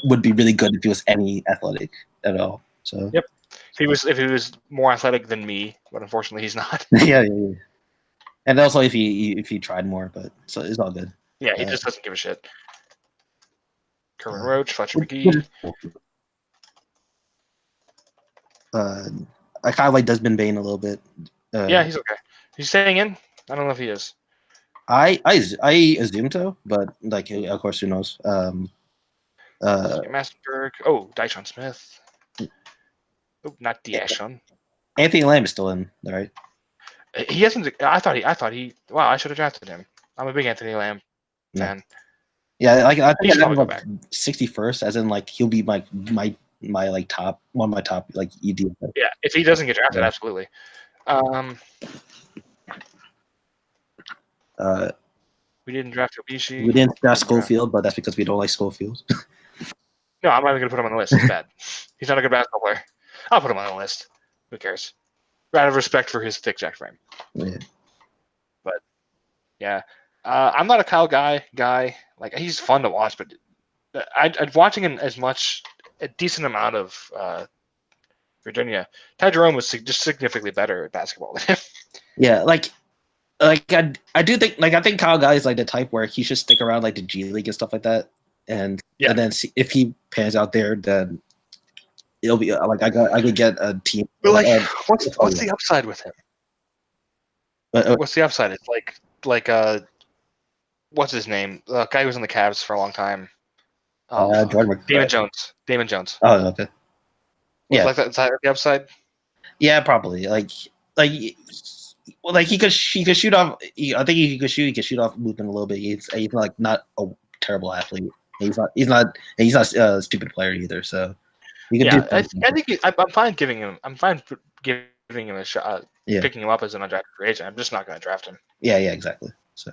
would be really good if he was any athletic at all. So yep. If he was more athletic than me, but unfortunately he's not. yeah. And also if he tried more, but so it's all good. Yeah, he just doesn't give a shit. Kerwin Roach, Fletcher McGee. I kind of like Desmond Bain a little bit. Yeah, he's okay. He's staying in. I don't know if he is. I assume so, but like, of course, who knows? Massenberg. Oh, Dyson Smith. Oh, not Diashon. Anthony Lamb is still in, right? He hasn't. I thought he. Wow, I should have drafted him. I'm a big Anthony Lamb fan. Yeah, like I think he's I'm like 61st, as in like he'll be my like top one of my top like ED. Yeah, if he doesn't get drafted, absolutely. We didn't draft Obishi. We didn't draft Schofield, but that's because we don't like Schofield. No, I'm not even gonna put him on the list. He's bad. He's not a good basketball player. I'll put him on the list. Who cares? Out of respect for his thick jack frame. Yeah. But yeah, I'm not a Kyle guy. Like, he's fun to watch, but I'm watching him a decent amount of Virginia. Ty Jerome was just significantly better at basketball than him. Yeah, I do think, like, I think Kyle Guy is like the type where he should stick around like the G League and stuff like that, and then see if he pans out there, then it'll be like I could get a team. But like, what's the upside with him? What's the upside? It's like what's his name? The guy who was in the Cavs for a long time. Damon Jones. Oh, okay. Yeah, like that. Is that the upside? Yeah, probably. Like he could shoot off. I think he could shoot off movement a little bit. He's like not a terrible athlete. He's not a stupid player either. So I think I'm fine giving him. I'm fine giving him a shot. Picking him up as an undrafted free agent. I'm just not going to draft him. Yeah, exactly. So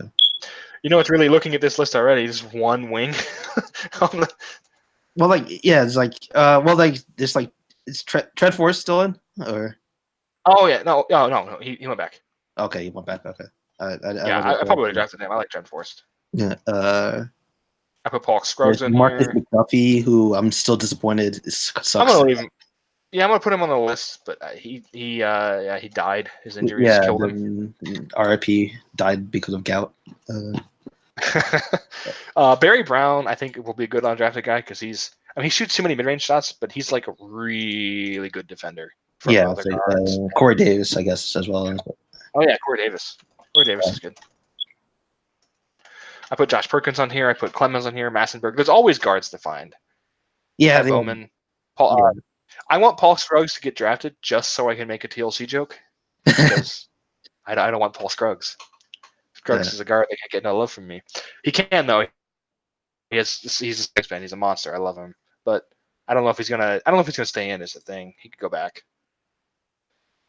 it's really looking at this list already. Just one wing. Well, like, yeah, it's like it's like, is Trent Forrest still in, or? Oh yeah, no, he went back. Okay, he went back. Okay. I probably would have drafted him. I like Trent Forrest. Yeah. I put Paul Scruggs in Marcus here. McDuffie, who I'm still disappointed sucks. I'm gonna leave him. Yeah, I'm gonna put him on the list, but he died. His injuries killed him. RIP, died because of gout. Barry Brown, I think, will be a good undrafted guy because he shoots too many mid-range shots, but he's like a really good defender. Yeah, Corey Davis, I guess, as well. Oh yeah, Corey Davis. Corey Davis is good. I put Josh Perkins on here. I put Clemens on here. Massenberg. There's always guards to find. Yeah, Bowman, Paul I want Paul Scruggs to get drafted just so I can make a TLC joke because I don't want Paul Scruggs. Scruggs is a guard that can't get no love from me. He can though. He's a six-man. He's a monster. I love him, but I don't know if he's gonna stay in. Is the thing. He could go back.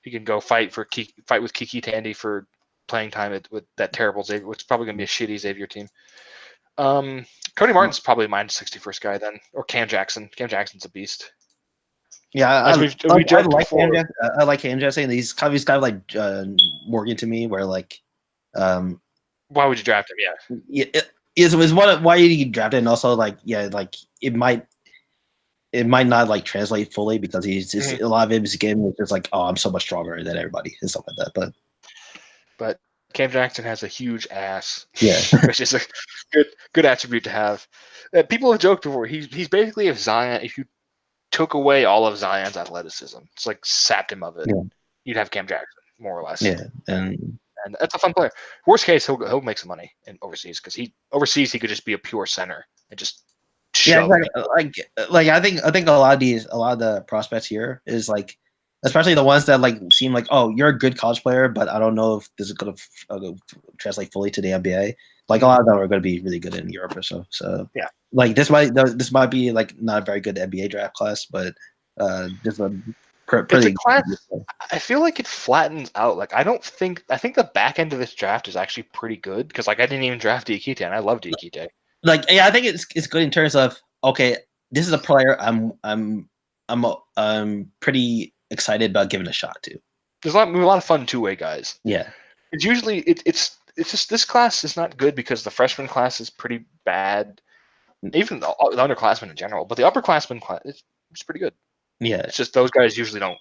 He can go fight with Kiki Tandy for playing time with that terrible Xavier, which is probably gonna be a shitty Xavier team. Cody Martin's probably my 61st guy then, or Cam Jackson. Cam Jackson's a beast. Yeah, I like Cam Jackson. He's kind of like Morgan to me, where like, why would you draft him? Yeah, it was one why you draft it, and also like like it might not like translate fully because he's just a lot of his game is just like, oh, I'm so much stronger than everybody and stuff like that. But Cam Jackson has a huge ass. Yeah, which is a good attribute to have. People have joked before. He's basically if Zion. If you took away all of Zion's athleticism, it's like sapped him of it. Yeah. You'd have Cam Jackson more or less. Yeah, and that's a fun player. Worst case, he'll make some money in overseas because he could just be a pure center and just shove. Like I think a lot of the prospects here is like, especially the ones that like seem like, oh, you're a good college player, but I don't know if this is going to translate fully to the NBA. Like a lot of them are going to be really good in Europe or so. So yeah, like this might be like not a very good NBA draft class, but just a pretty class. I feel like it flattens out. Like I think the back end of this draft is actually pretty good because like I didn't even draft Diakite and I love Diakite. Like yeah, I think it's good in terms of okay, this is a player I'm pretty excited about giving a shot to. There's a lot of fun two-way guys. Yeah, it's usually it's just this class is not good because the freshman class is pretty bad, even the underclassmen in general. But the upperclassmen class it's pretty good. Yeah, it's just those guys usually don't.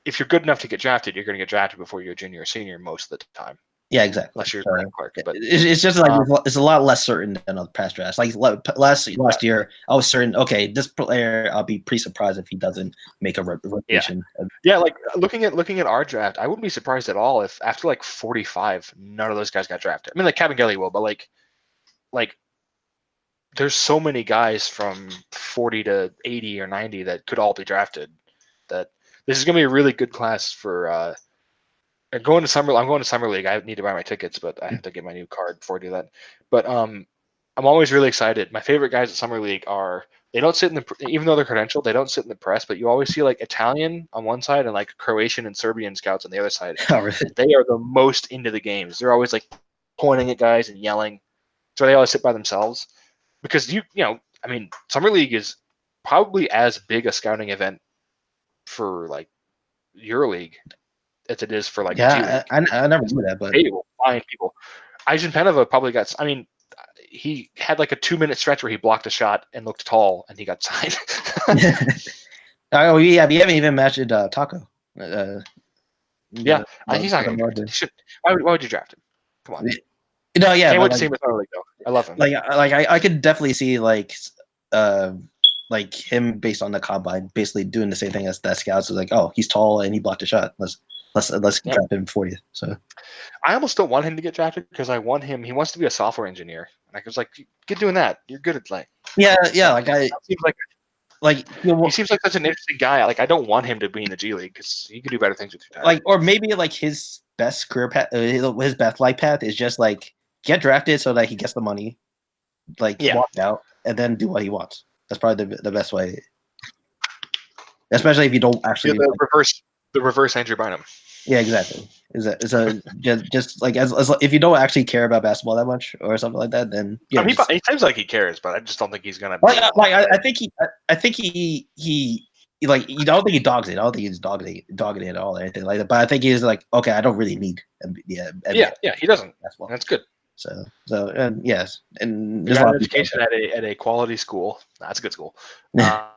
If you're good enough to get drafted, you're going to get drafted before you're a junior or senior most of the time. Yeah, exactly. Unless you're Brandon Clark, but it's just like it's a lot less certain than other past drafts. Like last year, I was certain. Okay, this player, I'll be pretty surprised if he doesn't make a rotation. Yeah, like looking at our draft, I wouldn't be surprised at all if after like 45, none of those guys got drafted. I mean, like Kevin Gelly will, but like there's so many guys from 40 to 80 or 90 that could all be drafted. That this is going to be a really good class for. I'm going to Summer League. I need to buy my tickets, but I have to get my new card before I do that. But I'm always really excited. My favorite guys at Summer League they don't sit in even though they're credentialed, they don't sit in the press, but you always see like Italian on one side and like Croatian and Serbian scouts on the other side. Oh, really? They are the most into the games. They're always like pointing at guys and yelling. So they always sit by themselves because I mean, Summer League is probably as big a scouting event for like EuroLeague as it is for like I never knew that, but they will find people. Eisen Penova probably got. I mean, he had like a 2-minute stretch where he blocked a shot and looked tall, and he got signed. Oh yeah, we haven't even mentioned Taco. Yeah, he's not going to. Why would you draft him? Come on. No, yeah, can't wait to see him in Summer League though. I love him. Like I could definitely see like him based on the combine, basically doing the same thing as that scouts. Like, oh, he's tall and he blocked a shot. Let's draft him for you. So I almost don't want him to get drafted because I want him. He wants to be a software engineer. And I was like, get doing that. You're good at like. Yeah. Like he seems like such an interesting guy. Like I don't want him to be in the G League because he could do better things with your time. Like, or maybe like his best career path, his best life path is just like get drafted so that he gets the money, like walk out, and then do what he wants. That's probably the best way. Especially if you don't actually the reverse Andrew Bynum. Yeah, exactly. Just like as if you don't actually care about basketball that much or something like that, then yeah. He seems like he cares, but I just don't think he's gonna. I think he like you don't think he dogs it. I don't think he's dogging it at all or anything like that. But I think he's like, okay, I don't really need. Yeah, he doesn't. Basketball. That's good. So and yes, and there's an education at a quality school. That's a good school. You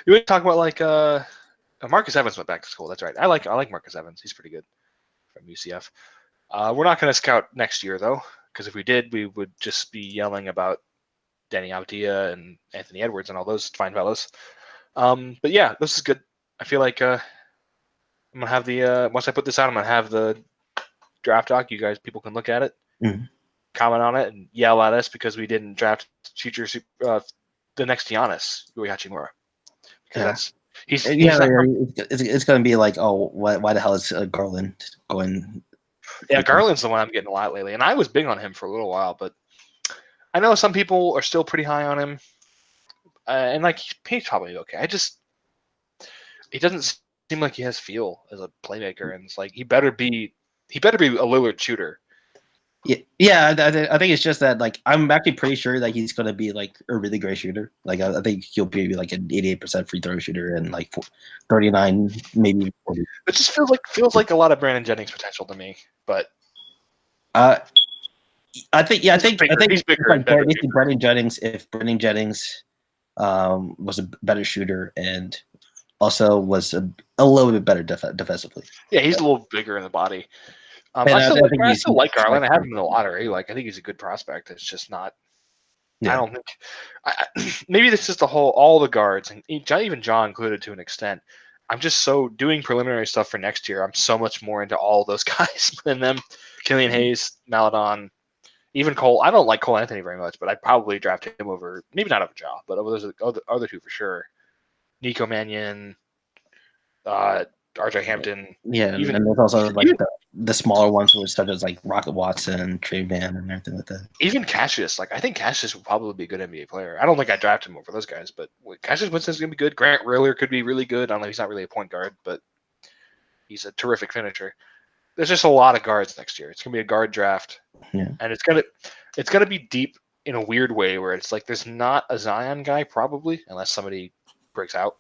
would talk about like Marcus Evans went back to school. That's right. I like Marcus Evans. He's pretty good from UCF. We're not going to scout next year though, because if we did, we would just be yelling about Danny Avdia and Anthony Edwards and all those fine fellows. But yeah, this is good. I feel like I'm gonna have the once I put this out, I'm gonna have the draft doc. People can look at it, comment on it, and yell at us because we didn't draft the next Giannis, Rui Hachimura. because Yeah. that's he's Yeah, not, it's going to be like, oh, why the hell is Garland going? yeah. Garland's the one I'm getting a lot lately, and I was big on him for a little while, but I know some people are still pretty high on him, and like he's probably okay. He doesn't seem like he has feel as a playmaker, and it's like he better be a Lillard shooter. Yeah, I think it's just that like I'm actually pretty sure that he's gonna be like a really great shooter. Like I think he'll be like an 88% free throw shooter and like 39, maybe 40. It just feels like a lot of Brandon Jennings potential to me, but I think he's bigger like and better. Brennan Jennings, if Brennan Jennings was a better shooter and also was a little bit better defensively. Yeah, he's a little bigger in the body. And I think still like Garland. I have him in the lottery. Like I think he's a good prospect. It's just not. Yeah. I don't think. Maybe this is all the guards, and even John included to an extent. I'm just so doing preliminary stuff for next year. I'm so much more into all those guys than them. Killian Hayes, Maladon, even Cole. I don't like Cole Anthony very much, but I'd probably draft him over, maybe not over Ja, but over those other two for sure. Nico Mannion, RJ Hampton. Yeah, and there's also like the smaller ones, such as like Rocket Watson, Trey Van, and everything like that. Even Cassius, like I think Cassius would probably be a good NBA player. I don't think I'd draft him over those guys, but Cassius Winston's gonna be good. Grant Riller could be really good. I don't know, he's not really a point guard, but he's a terrific finisher. There's just a lot of guards next year. It's gonna be a guard draft, and it's gonna be deep in a weird way where it's like there's not a Zion guy probably unless somebody breaks out.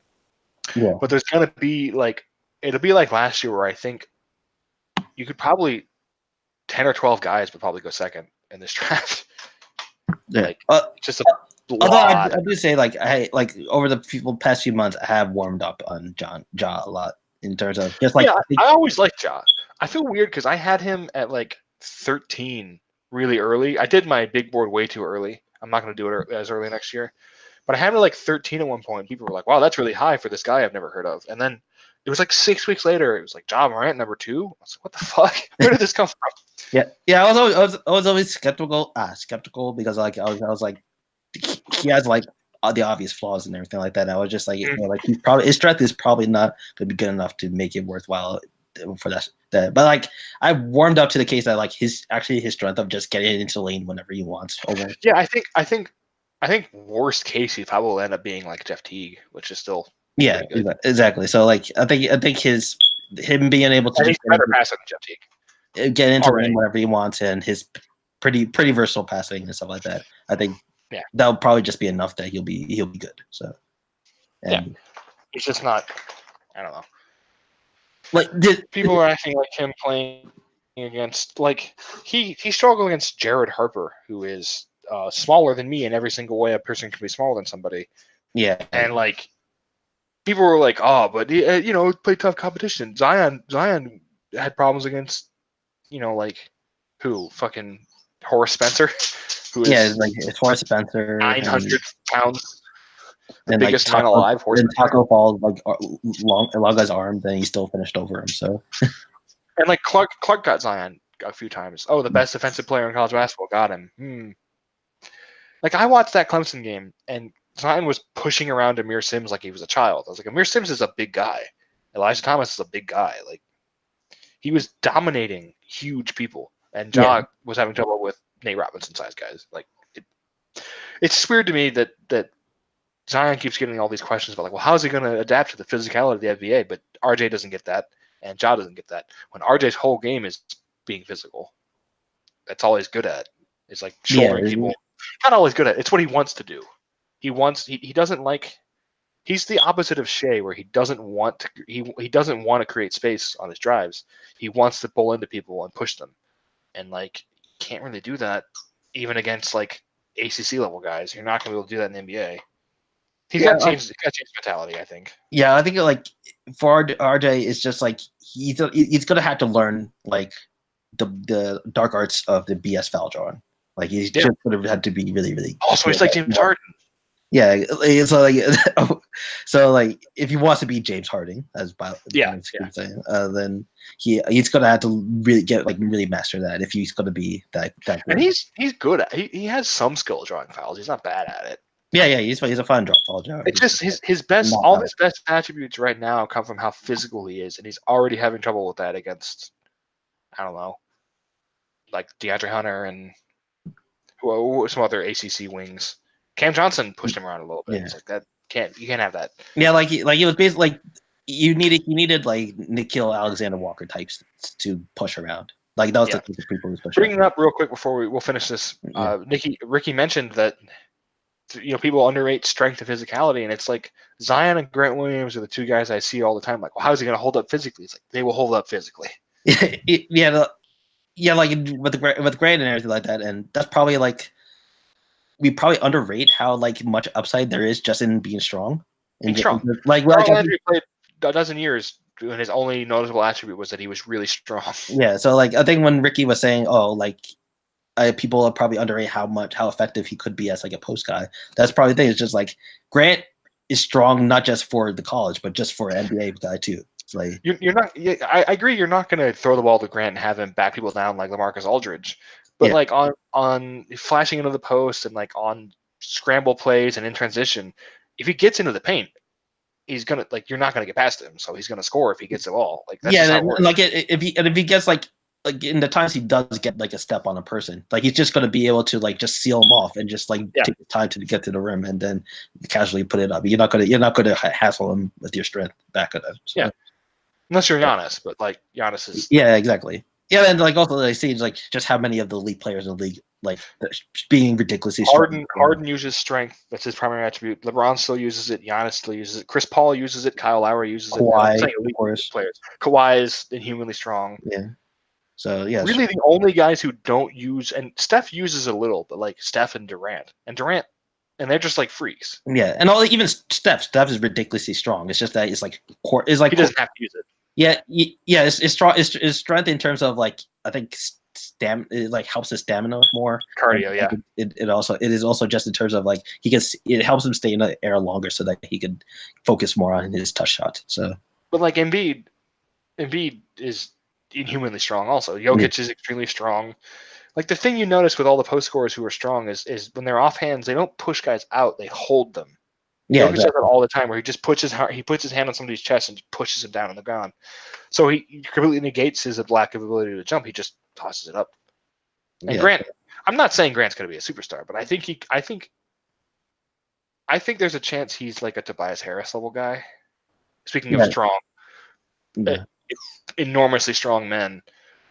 Yeah, but there's gonna be like it'll be like last year where I think you could probably 10 or 12 guys would probably go second in this draft. Yeah. Like just a although lot. I do say like over the past few months I have warmed up on Ja a lot in terms of just like I always liked Ja. I feel weird because I had him at like 13 really early. I did my big board way too early. I'm not going to do it as early next year. But I had him at like 13 at one point. People were like, wow, that's really high for this guy I've never heard of. And then it was like 6 weeks later, it was like Ja Morant number 2. I was like, what the fuck? Where did this come from? Yeah. I was always skeptical because like I was like he has like the obvious flaws and everything like that. And I was just like, like his strength is probably not going to be good enough to make it worthwhile for that. But like I warmed up to the case that like his strength of just getting into the lane whenever he wants. Yeah, I think worst case he probably will end up being like Jeff Teague, which is still exactly. So like I think him being able to just better passer than Jeff Teague, get into the lane whenever he wants, and his pretty versatile passing and stuff like that. I think that'll probably just be enough that he'll be good. So it's just not. I don't know. Like people are acting like him playing against like he struggled against Jared Harper, who is smaller than me in every single way a person can be smaller than somebody. Yeah, and like people were like, oh, but play tough competition. Zion had problems against like who fucking Horace Spencer, who is like it's Horace Spencer, 900 pounds. The and biggest man alive. And Taco Fall like long guy's arm, then he still finished over him. So, and like Clark got Zion a few times. Oh, the best defensive player in college basketball got him. Like I watched that Clemson game, and Zion was pushing around Amir Sims like he was a child. I was like, Amir Sims is a big guy. Elijah Thomas is a big guy. Like he was dominating huge people, and Ja was having trouble with Nate Robinson size guys. Like it's weird to me that Zion keeps getting all these questions about like, well, how is he going to adapt to the physicality of the NBA? But RJ doesn't get that, and Ja doesn't get that. When RJ's whole game is being physical, that's all he's good at. Is like shouldering people. Not always good at. It's what he wants to do. He doesn't like. He's the opposite of Shea, where he doesn't want to. He doesn't want to create space on his drives. He wants to pull into people and push them, and like can't really do that even against like ACC level guys. You're not going to be able to do that in the NBA. He's got to change mentality, I think. Yeah, I think like for RJ, it's just like he's going to have to learn like the dark arts of the BS foul drawing. Like he's just going to have to be really, really. Also, he's like James Harden. Yeah, so like if he wants to be James Harden, as saying, then he's going to have to really really master that if he's going to be that. And he's good at. He has some skill drawing fouls. He's not bad at it. Yeah, he's a fun fall draw. It's just his best, Not all bad. his best attributes right now come from how physical he is, and he's already having trouble with that against, I don't know, like DeAndre Hunter and some other ACC wings. Cam Johnson pushed him around a little bit. Yeah. It's like you can't have that. Yeah, like it was basically like you needed like Nikhil Alexander Walker types to push around. Like that was the people who's pushing. Bringing up real quick before we'll finish this. Ricky mentioned that people underrate strength and physicality, and it's like Zion and Grant Williams are the two guys I see all the time. Like, well, how is he going to hold up physically? It's like they will hold up physically. Like with Grant and everything like that, and that's probably like we probably underrate how like much upside there is just in being strong. And strong. Carl Landry played a dozen years, and his only noticeable attribute was that he was really strong. Yeah, so like I think when Ricky was saying, "Oh, like people probably underrate how effective he could be as like a post guy," that's probably the thing. It's just like Grant is strong not just for the college, but just for an NBA guy too. It's like you're not. I agree. You're not going to throw the ball to Grant and have him back people down like LaMarcus Aldridge, but like on flashing into the post and like on scramble plays and in transition, if he gets into the paint, he's gonna you're not gonna get past him, so he's gonna score if he gets the ball. Like that's just how it works. Like if he gets like in the times he does get like a step on a person, like he's just gonna be able to like just seal him off and just like take the time to get to the rim and then casually put it up. You're not gonna hassle him with your strength back at him. So. Yeah, unless you're Giannis, but like Giannis is. Yeah, exactly. Yeah, and like also I see like just how many of the elite players in the league like being ridiculously strong. Harden uses strength. That's his primary attribute. LeBron still uses it. Giannis still uses it. Chris Paul uses it. Kyle Lowry uses it. Kawhi, of course. Players. Kawhi is inhumanly strong. Yeah. So yeah. Really, the only guys who don't use, and Steph uses a little, but like Steph and Durant, and they're just like freaks. Yeah, and even Steph is ridiculously strong. It's just that it's like he doesn't have to use it. Yeah, it's strong. It's strength in terms of like I think it like helps his stamina more. Cardio, yeah. It is also just in terms of like it helps him stay in the air longer so that he can focus more on his touch shot. So, but like Embiid is inhumanly strong. Also, Jokic is extremely strong. Like the thing you notice with all the post scorers who are strong is when they're off hands, they don't push guys out; they hold them. Yeah, Jokic does that all the time, where he just puts his hand on somebody's chest and just pushes him down on the ground. So he completely negates his lack of ability to jump. He just tosses it up. And Grant, I'm not saying Grant's going to be a superstar, but I think there's a chance he's like a Tobias Harris level guy. Speaking of strong, enormously strong men.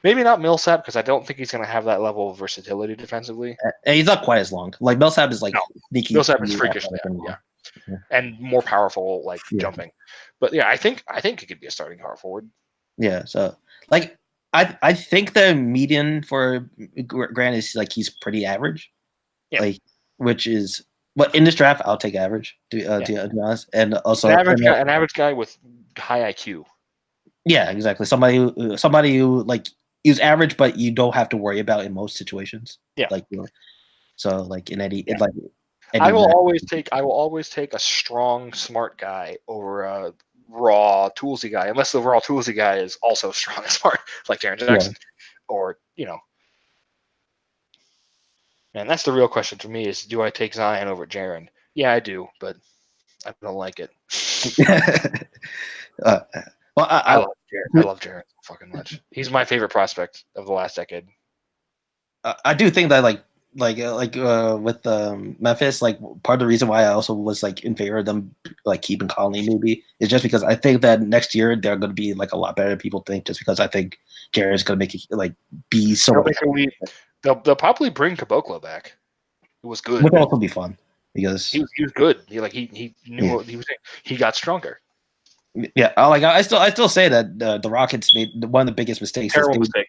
Maybe not Millsap, because I don't think he's going to have that level of versatility defensively. He's not quite as long. Like Millsap is like sneaky. Millsap is freakish. And more powerful, like jumping. But yeah, I think he could be a starting power forward. Yeah, so like I think the median for Grant is like he's pretty average. Yeah. Like which is in this draft I'll take average to be honest. And also an average guy with high IQ. Yeah, exactly. Somebody who like is average, but you don't have to worry about in most situations. Yeah. Like so like in any I will always take a strong, smart guy over a raw, toolsy guy, unless the raw, toolsy guy is also strong and smart, like Jaren Jackson, or And that's the real question for me: is do I take Zion over Jaren? Yeah, I do, but I don't like it. I love Jaren so fucking much. He's my favorite prospect of the last decade. I do think that like with Memphis, like part of the reason why I also was like in favor of them like keeping Conley maybe is just because I think that next year they're going to be like a lot better than people think, just because I think Jared's going to make it like be so. They'll probably bring Caboclo back. It was good. Would also be fun because he was good. He knew what he was saying. He got stronger. Yeah, I still say that the Rockets made one of the biggest mistakes. Terrible mistake.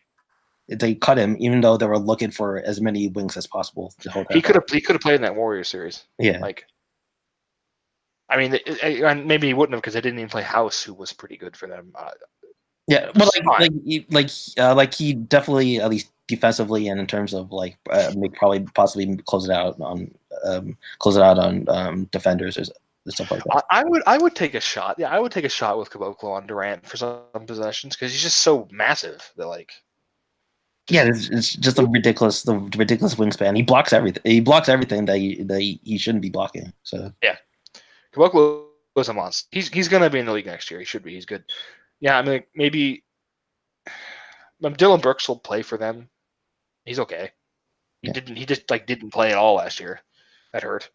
They cut him, even though they were looking for as many wings as possible. He could have played in that Warriors series. Yeah, and maybe he wouldn't have, because they didn't even play House, who was pretty good for them. Yeah, but like he definitely, at least defensively and in terms of like possibly close it out on defenders or stuff like that. I would take a shot. Yeah, I would take a shot with Caboclo on Durant for some possessions, because he's just so massive that like. Yeah, it's just the ridiculous wingspan. He blocks everything. He blocks everything that he shouldn't be blocking. So Caboclo was a monster. He's gonna be in the league next year. He should be. He's good. Yeah, I mean maybe Dylan Brooks will play for them. He's okay. He didn't play at all last year. That hurt.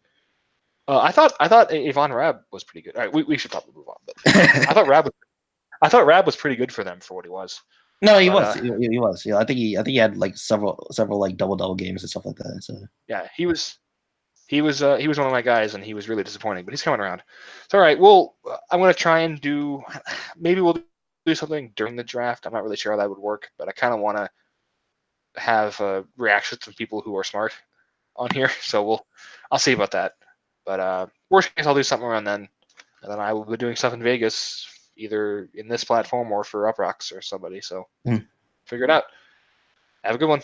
I thought Ivan Rab was pretty good. All right, we should probably move on. But I thought Rab was pretty good for them for what he was. No, he But, was. He was. Yeah, I think he had like several like double games and stuff like that. So yeah, he was one of my guys, and he was really disappointing. But he's coming around. It's all right. Well, I'm gonna try and maybe we'll do something during the draft. I'm not really sure how that would work, but I kind of want to have reactions from people who are smart on here. So I'll see about that. But worst case, I'll do something around then, and then I will be doing stuff in Vegas, either in this platform or for Uproxx or somebody. So figure it out. Have a good one.